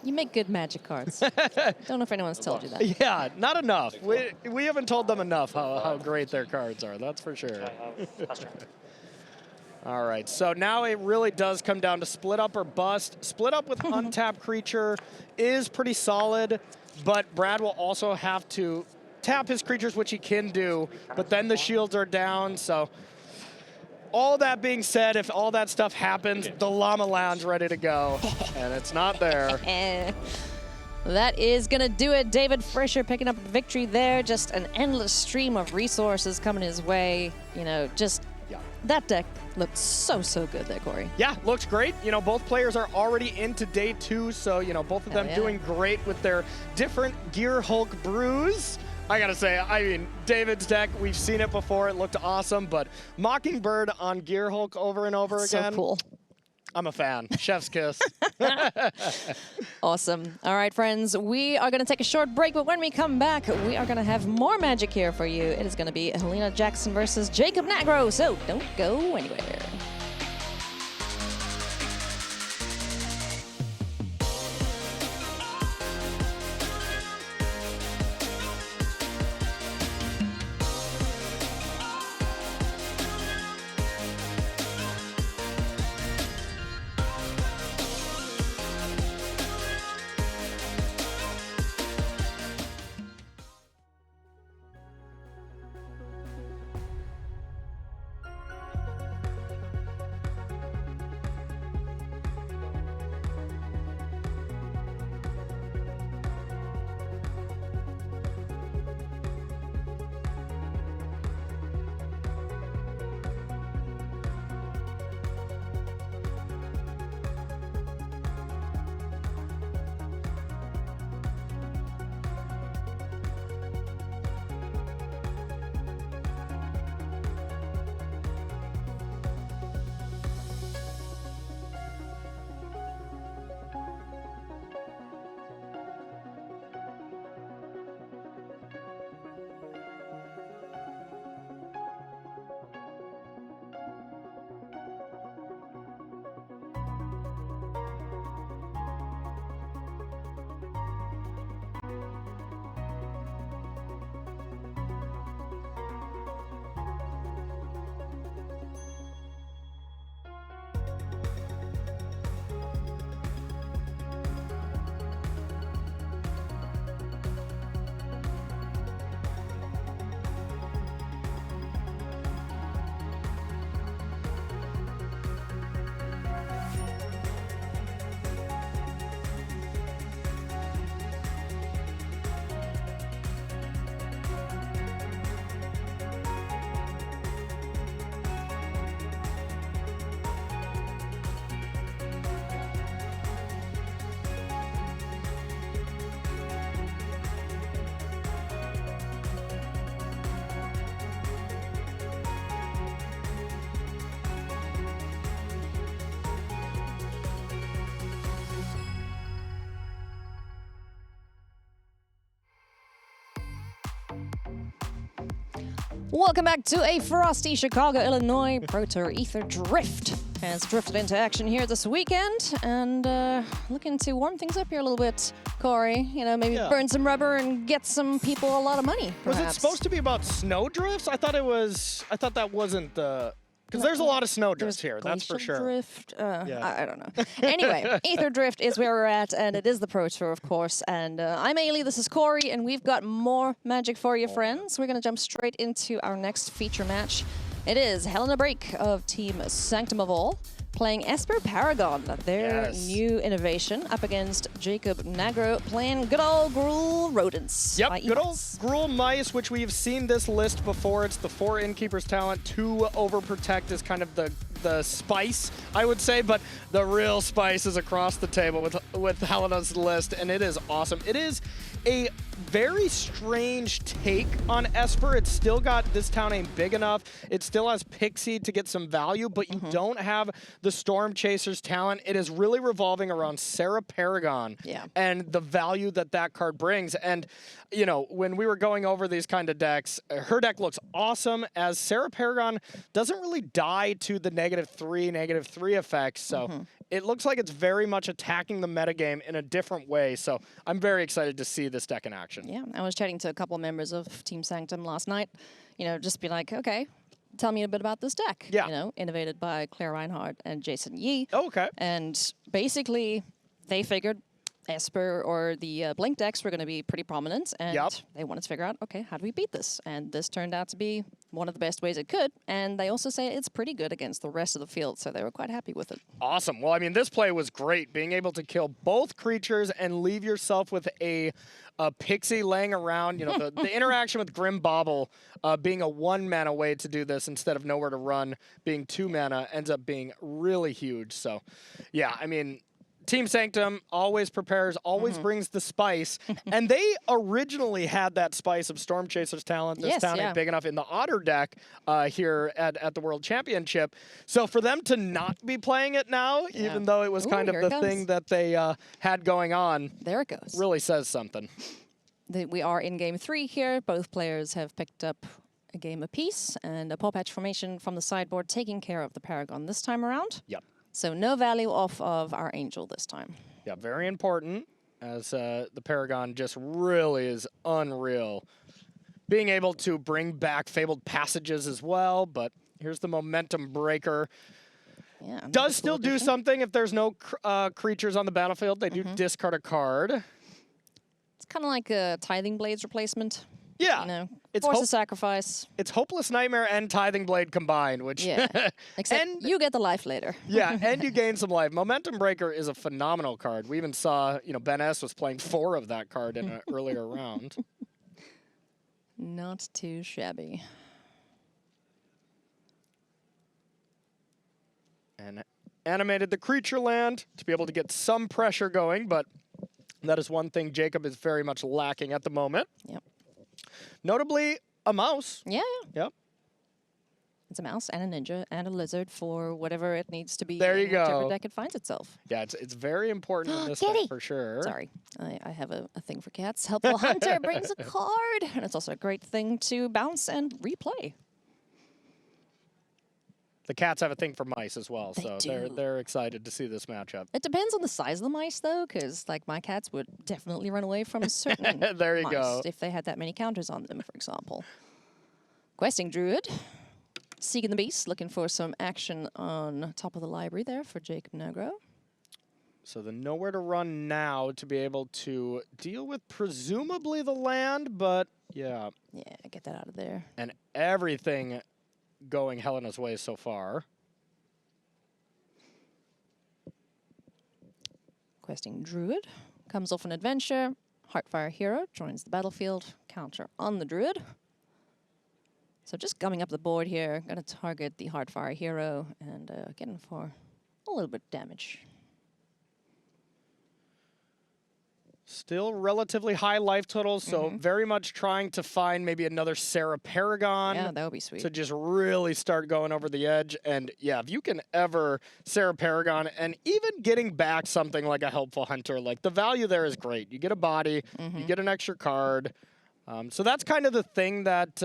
You make good Magic cards. Don't know if anyone's told you that. Yeah, not enough. We haven't told them enough how great their cards are, that's for sure. All right, so now it really does come down to split up or bust. Split up with untapped creature is pretty solid, but Brad will also have to tap his creatures, which he can do, but then the shields are down, so all that being said, if all that stuff happens, the Llama Lounge ready to go, and it's not there. That is going to do it. David Frischer picking up a victory there. Just an endless stream of resources coming his way. You know, just that deck looked so good there, Corey. Yeah, looks great. You know, both players are already into day 2, so, you know, both of them doing great with their different Gear Hulk brews. I gotta say, I mean, David's deck, we've seen it before. It looked awesome, but Mockingbird on Gear Hulk over and over again. So cool. I'm a fan. Chef's kiss. Awesome. All right, friends, we are going to take a short break, but when we come back, we are going to have more Magic here for you. It is going to be Helena Jackson versus Jacob Nagro, so don't go anywhere. Welcome back to a frosty Chicago, Illinois. Pro Tour Ether Drift has drifted into action here this weekend, and looking to warm things up here a little bit, Corey. You know, maybe burn some rubber and get some people a lot of money, perhaps. Was it supposed to be about snow drifts? I thought that wasn't the... Because there's a lot of snow drifts here, that's for sure. Drift? I don't know. Anyway, Ether Drift is where we're at, and it is the Pro Tour, of course. And I'm Ailey, this is Corey, and we've got more magic for you, friends. We're going to jump straight into our next feature match. It is Helena Break of Team Sanctum of All playing Esper Paragon, their new innovation, up against Jacob Nagro playing good old Gruul Rodents. Yep, good old Gruul Mice, which we've seen this list before. It's the 4 Innkeeper's talent, 2 Overprotect is kind of the spice, I would say, but the real spice is across the table with Helena's list, and it is awesome. It is a very strange take on Esper. It's still got this town ain't big enough. It still has Pixie to get some value, but you don't have the Storm Chaser's talent. It is really revolving around Sarah Paragon and the value that card brings. And, you know, when we were going over these kind of decks, her deck looks awesome as Sarah Paragon doesn't really die to the -3 effects. So it looks like it's very much attacking the metagame in a different way. So I'm very excited to see this deck in action. Yeah, I was chatting to a couple of members of Team Sanctum last night. You know, just be like, okay, tell me a bit about this deck. Yeah. You know, innovated by Claire Reinhardt and Jason Yee. Oh, okay. And basically, they figured Esper or the Blink decks were going to be pretty prominent, and they wanted to figure out, okay, how do we beat this? And this turned out to be one of the best ways it could, and they also say it's pretty good against the rest of the field, so they were quite happy with it. Awesome. Well, I mean, this play was great, being able to kill both creatures and leave yourself with a Pixie laying around. You know, the interaction with Grim Bauble being a 1-mana way to do this instead of Nowhere to Run being 2 mana ends up being really huge. So, yeah, I mean, Team Sanctum always prepares, always brings the spice, and they originally had that spice of Storm Chaser's talent. This town ain't big enough in the Otter deck here at the World Championship. So for them to not be playing it now, even though it was kind of the thing that they had going on, there it goes. Really says something. We are in game 3 here. Both players have picked up a game apiece, and a paw patch formation from the sideboard taking care of the Paragon this time around. Yep. So no value off of our Angel this time. Yeah, very important, as the Paragon just really is unreal. Being able to bring back Fabled Passages as well, but here's the Momentum Breaker. Yeah, does still do something if there's no creatures on the battlefield. They do discard a card. It's kind of like a Tithing Blades replacement. Yeah. You know, it's force a sacrifice. It's Hopeless Nightmare and Tithing Blade combined, which... Except you get the life later. Yeah, and you gain some life. Momentum Breaker is a phenomenal card. We even saw, you know, Ben S was playing 4 of that card in an earlier round. Not too shabby. And animated the creature land to be able to get some pressure going, but that is one thing Jacob is very much lacking at the moment. Yep. Notably, a mouse. Yeah. Yep. It's a mouse and a ninja and a lizard for whatever it needs to be. There you in whichever go. deck it finds itself. Yeah, it's very important in this deck for sure. Sorry, I have a thing for cats. Helpful Hunter brings a card, and it's also a great thing to bounce and replay. The cats have a thing for mice as well, They so do. they're excited to see this matchup. It depends on the size of the mice, though, because like my cats would definitely run away from a certain There you mice go. if they had that many counters on them, for example. Questing Druid, Seeking the Beast, looking for some action on top of the library there for Jacob Nagro. So the Nowhere to Run now to be able to deal with presumably the land, but yeah. Yeah, get that out of there. And everything going Helena's way so far. Questing Druid, comes off an adventure. Heartfire Hero joins the battlefield. Counter on the Druid. So just gumming up the board here. Going to target the Heartfire Hero and getting for a little bit of damage. Still relatively high life totals, so very much trying to find maybe another Sarah Paragon. Yeah, that would be sweet. To just really start going over the edge. And yeah, if you can ever Sarah Paragon and even getting back something like a Helpful Hunter, like the value there is great. You get a body, you get an extra card. So that's kind of the thing that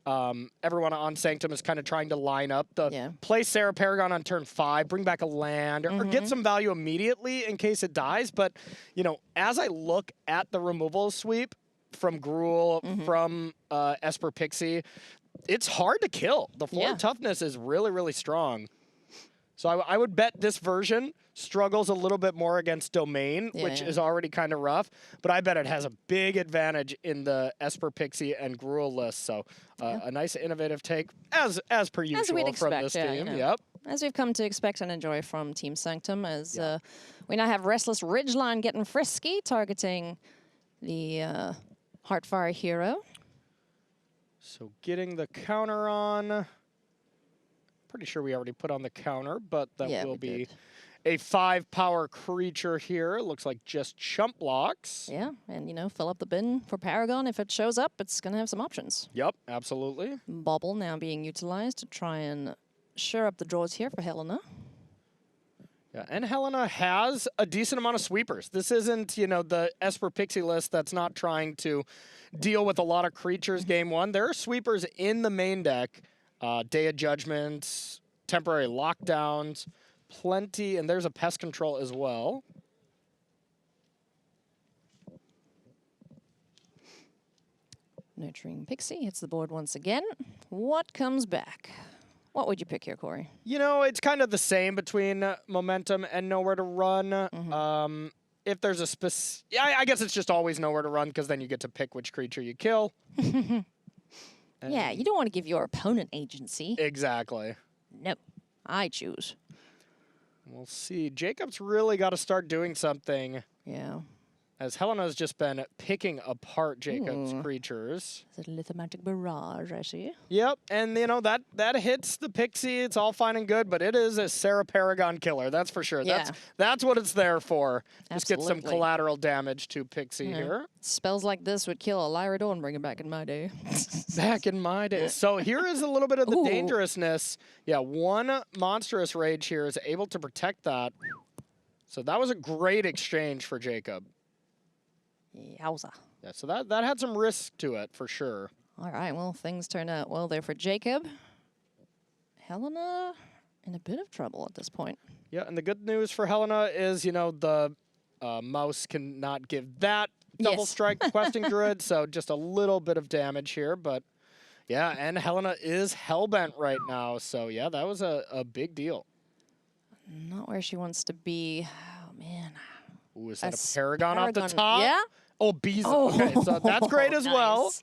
everyone on Sanctum is kind of trying to line up the play Sarah Paragon on turn 5, bring back a land, or get some value immediately in case it dies. But, you know, as I look at the removal sweep from Gruul, from Esper Pixie, it's hard to kill. The floor toughness is really, really strong. So I would bet this version struggles a little bit more against Domain, which is already kind of rough. But I bet it has a big advantage in the Esper Pixie and Gruul list. So a nice innovative take, as per usual from this team. You know, as we've come to expect and enjoy from Team Sanctum, as we now have Restless Ridgeline getting frisky, targeting the Heartfire hero. So getting the counter on. Pretty sure we already put on the counter, but that will be a 5-power creature here. Looks like just chump blocks. Yeah, and, you know, fill up the bin for Paragon. If it shows up, it's going to have some options. Yep, absolutely. Bobble now being utilized to try and shore up the draws here for Helena. Yeah, and Helena has a decent amount of sweepers. This isn't, you know, the Esper Pixie list that's not trying to deal with a lot of creatures game 1. There are sweepers in the main deck. Day of Judgment, temporary lockdowns, plenty, and there's a pest control as well. Nurturing Pixie hits the board once again. What comes back? What would you pick here, Corey? You know, it's kind of the same between Momentum and Nowhere to Run. If there's a I guess it's just always Nowhere to Run, because then you get to pick which creature you kill. Yeah, you don't want to give your opponent agency. Exactly. Nope. I choose. We'll see. Jacob's really got to start doing something. Yeah. As Helena's just been picking apart Jacob's creatures. It's a lithomatic barrage, I see. Yep, and you know, that hits the Pixie. It's all fine and good, but it is a Sarah Paragon killer, that's for sure. Yeah. That's what it's there for. Just Absolutely. get some collateral damage to Pixie here. Spells like this would kill a Lyrador and bring it back in my day. Back in my day. So here is a little bit of the dangerousness. Yeah, one Monstrous Rage here is able to protect that. So that was a great exchange for Jacob. Yowza. Yeah, so that had some risk to it, for sure. All right, well, things turned out well there for Jacob. Helena in a bit of trouble at this point. Yeah, and the good news for Helena is, you know, the mouse cannot give that double strike questing druid, so just a little bit of damage here. But, yeah, and Helena is hellbent right now, so, yeah, that was a big deal. Not where she wants to be. Oh, man. Ooh, is that a Paragon off the top? Yeah. Oh, bees. Oh. Okay, so that's great as well. Nice.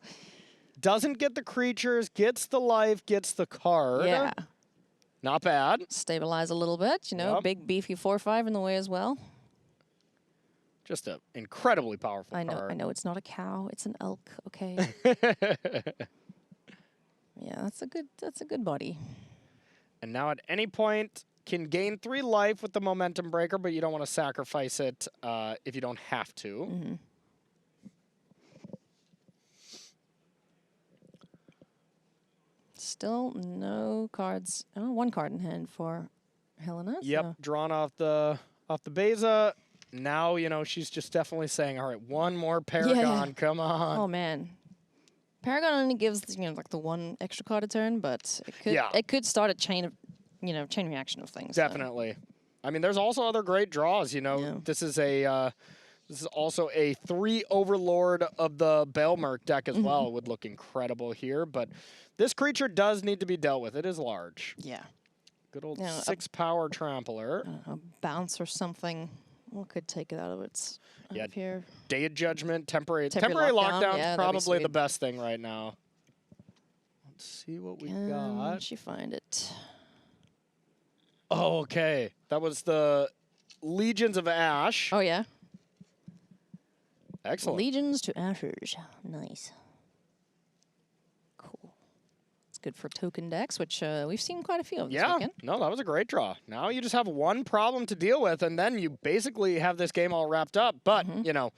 Doesn't get the creatures, gets the life, gets the card. Yeah. Not bad. Stabilize a little bit, you know, big beefy 4/5 in the way as well. Just an incredibly powerful I card. know it's not a cow, it's an elk, okay. Yeah, that's a good body. And now at any point can gain 3 life with the Momentum Breaker, but you don't want to sacrifice it if you don't have to. Still no cards. Oh, 1 card in hand for Helena. Yep, so. drawn off the Beza. Now, you know, she's just definitely saying, all right, 1 more Paragon, come on. Oh, man. Paragon only gives, you know, like the 1 extra card a turn, but it could start a chain of, you know, chain reaction of things. Definitely. So. I mean, there's also other great draws, you know. Yeah. This is also a 3 Overlord of the Baelmerk deck as well. Would look incredible here, but this creature does need to be dealt with. It is large. Yeah. Good old 6-power Trampler. A bounce or something. What could take it out of its here? Day of Judgment, temporary lockdown, probably the best thing right now. Let's see what we got. Can she find it? Oh, okay. That was the Legions of Ash. Oh, yeah. Excellent. Legions to Ashes. Nice. Cool. It's good for token decks, which we've seen quite a few of this weekend. No, that was a great draw. Now you just have 1 problem to deal with, and then you basically have this game all wrapped up. But, you know,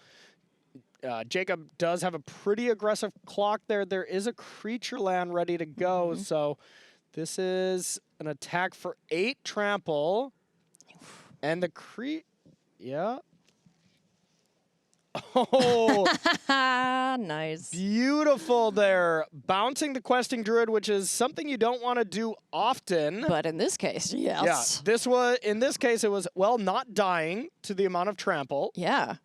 Jacob does have a pretty aggressive clock there. There is a creature land ready to go, so this is an attack for 8 trample. And the Oh, Nice. beautiful there. Bouncing the questing druid, which is something you don't want to do often. But in this case, yes. Yeah, in this case, it was, well, not dying to the amount of trample. Yeah.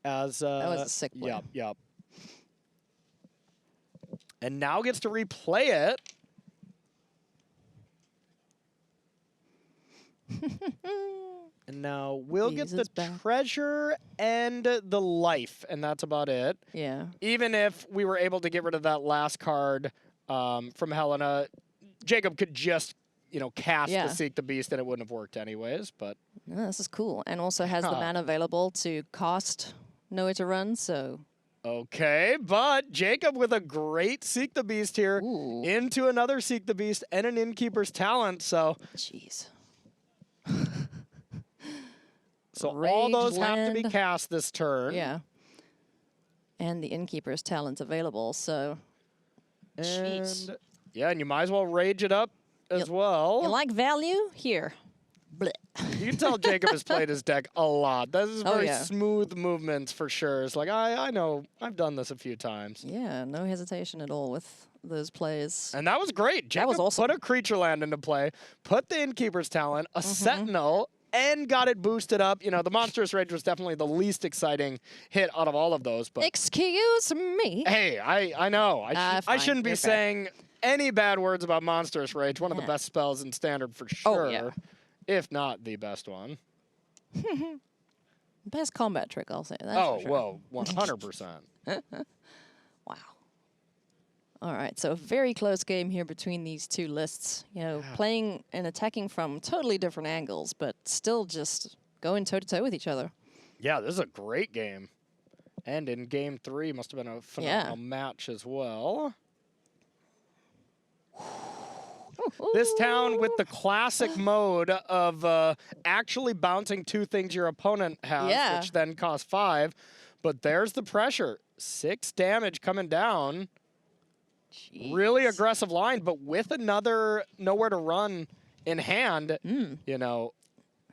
As That was a sick play. Yep. And now gets to replay it. And now we'll get the treasure and the life, and that's about it. Yeah. Even if we were able to get rid of that last card from Helena, Jacob could just, cast the Seek the Beast, and it wouldn't have worked anyways. But No, this is cool. And also has the mana available to cast Nowhere to Run, so... Okay, but Jacob with a great Seek the Beast here into another Seek the Beast and an Innkeeper's Talent, so... Jeez. So all those have to be land. cast this turn. Yeah. And the Innkeeper's Talent's available, so... Jeez. And yeah, and you might as well rage it up as well. You like value? Here. Blech. You can tell Jacob has played his deck a lot. This is very yeah. smooth movements for sure. It's like, I know, I've done this a few times. Yeah, no hesitation at all with those plays. And that was great. Jacob was awesome. put a creature land into play, put the Innkeeper's Talent, a Sentinel, and got it boosted up. The Monstrous Rage was definitely the least exciting hit out of all of those. But Excuse me. hey, I know. I Fine, shouldn't be you're fair. saying any bad words about Monstrous Rage. One of the best spells in Standard for sure. Oh, yeah. If not the best one. Best combat trick, I'll say. That's Oh, for sure. whoa, 100%. Wow. All right, so a very close game here between these two lists. Playing and attacking from totally different angles, but still just going toe-to-toe with each other. Yeah, this is a great game. And in game 3, must have been a phenomenal match as well. This town with the classic mode of actually bouncing 2 things your opponent has, which then cost 5. But there's the pressure. 6 damage coming down. Jeez. Really aggressive line, but with another Nowhere to Run in hand, Helena's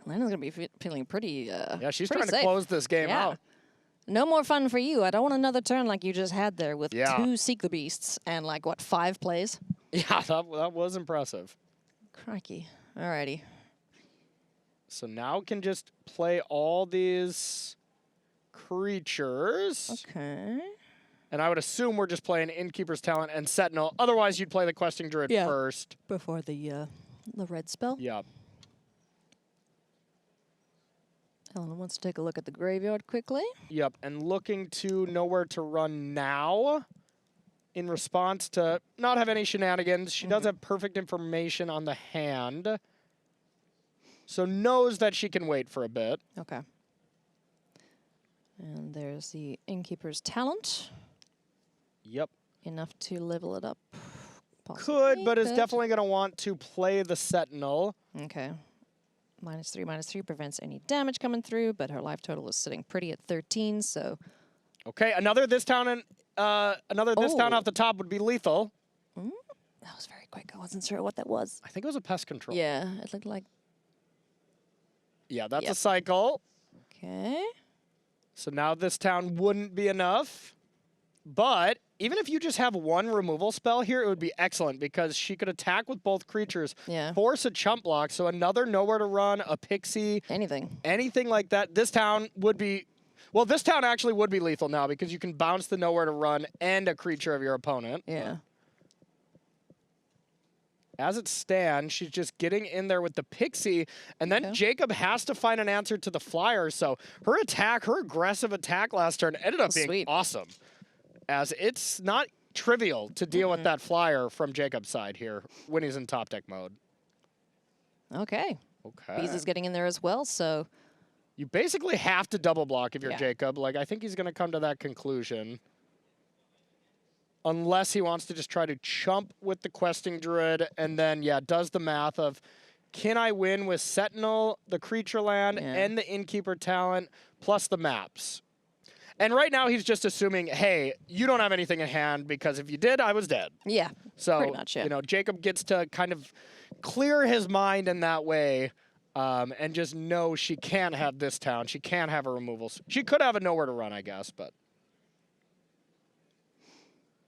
going to be feeling pretty yeah, she's pretty trying safe. to close this game Yeah. out. No more fun for you. I don't want another turn like you just had there with Yeah. 2 Seek the Beasts and 5 plays. Yeah, that was impressive. Crikey. Alrighty. So now can just play all these creatures. Okay. And I would assume we're just playing Innkeeper's Talent and Sentinel. Otherwise, you'd play the Questing Druid first. Before the red spell. Yep. Helena wants to take a look at the graveyard quickly. Yep, and looking to Nowhere to Run now in response to not have any shenanigans. She does have perfect information on the hand. So knows that she can wait for a bit. Okay. And there's the Innkeeper's Talent. Yep. Enough to level it up. Could, Possibly, but is definitely going to want to play the Sentinel. Okay. -3/-3 prevents any damage coming through, but her life total is sitting pretty at 13, so... Okay, another this town off the top would be lethal. That was very quick. I wasn't sure what that was. I think it was a pest control. Yeah, it looked like... Yeah, that's a cycle. Okay. So now this town wouldn't be enough. But even if you just have 1 removal spell here, it would be excellent because she could attack with both creatures, force a chump block, so another Nowhere to Run, a pixie. Anything like that. This town would be... Well, this town actually would be lethal now because you can bounce the Nowhere to Run and a creature of your opponent. Yeah. As it stands, she's just getting in there with the pixie, and then Jacob has to find an answer to the flyer. So her aggressive attack last turn ended up being awesome. As it's not trivial to deal with that flyer from Jacob's side here when he's in top deck mode. Okay. Okay. Bees is getting in there as well, so... You basically have to double block if you're Jacob. I think he's going to come to that conclusion. Unless he wants to just try to chump with the Questing Druid and then, does the math of, can I win with Sentinel, the creature land, and the Innkeeper Talent, plus the maps? And right now he's just assuming, hey, you don't have anything in hand because if you did, I was dead. Yeah, so, pretty much, Jacob gets to kind of clear his mind in that way and just know she can't have this town. She can't have a removals. She could have a nowhere to run, I guess, but.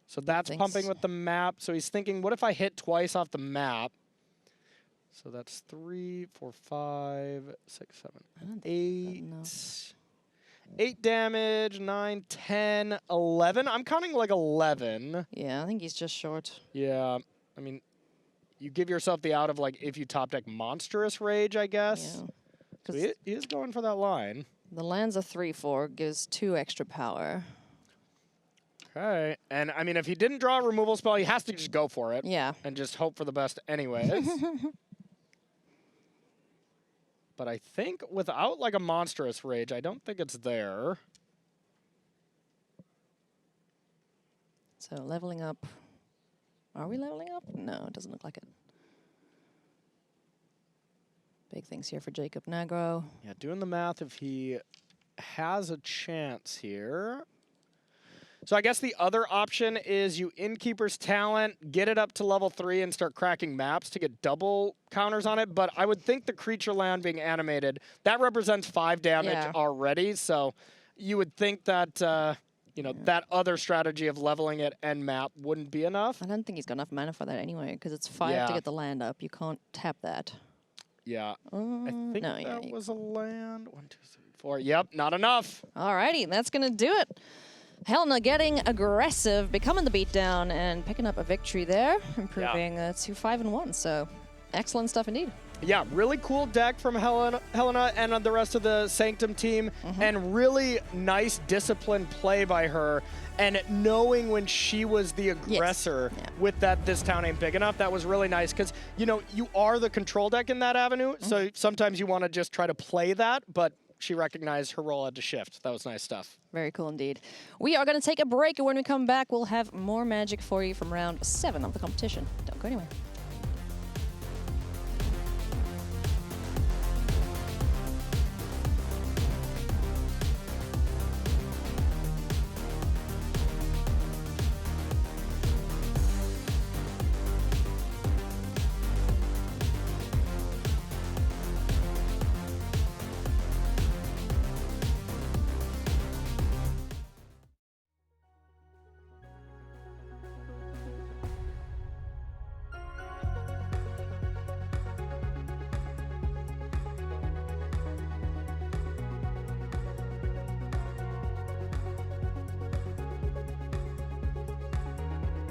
So that's pumping with the map. So he's thinking, what if I hit twice off the map? So that's 3, 4, 5, 6, 7, 8. 8 damage, 9, 10, 11. I'm counting like 11. Yeah, I think he's just short. Yeah, I mean, you give yourself the out of like if you top deck Monstrous Rage, I guess. Yeah. So he is going for that line. The land's a 3/4, gives 2 extra power. Okay, and I mean, if he didn't draw a removal spell, he has to just go for it. Yeah. And just hope for the best anyways. But I think without like a Monstrous Rage, I don't think it's there. So leveling up. Are we leveling up? No, it doesn't look like it. Big things here for Jacob Nagro. Yeah, doing the math if he has a chance here. So I guess the other option is you Innkeeper's Talent, get it up to level 3 and start cracking maps to get double counters on it. But I would think the creature land being animated, that represents 5 damage already. So you would think that, you know, that other strategy of leveling it and map wouldn't be enough. I don't think he's got enough mana for that anyway, because it's 5 to get the land up. You can't tap that. Yeah. I think no, that was a land. 1, 2, 3, 4. Yep, not enough. Alrighty, that's going to do it. Helena getting aggressive, becoming the beatdown, and picking up a victory there, improving to 5-1. So excellent stuff indeed. Yeah, really cool deck from Helena and the rest of the Sanctum team, and really nice disciplined play by her, and knowing when she was the aggressor with that this town ain't big enough. That was really nice because, you know, you are the control deck in that avenue, so sometimes you want to just try to play that, but she recognized her role had to shift. That was nice stuff. Very cool indeed. We are going to take a break, and when we come back, we'll have more Magic for you from round 7 of the competition. Don't go anywhere.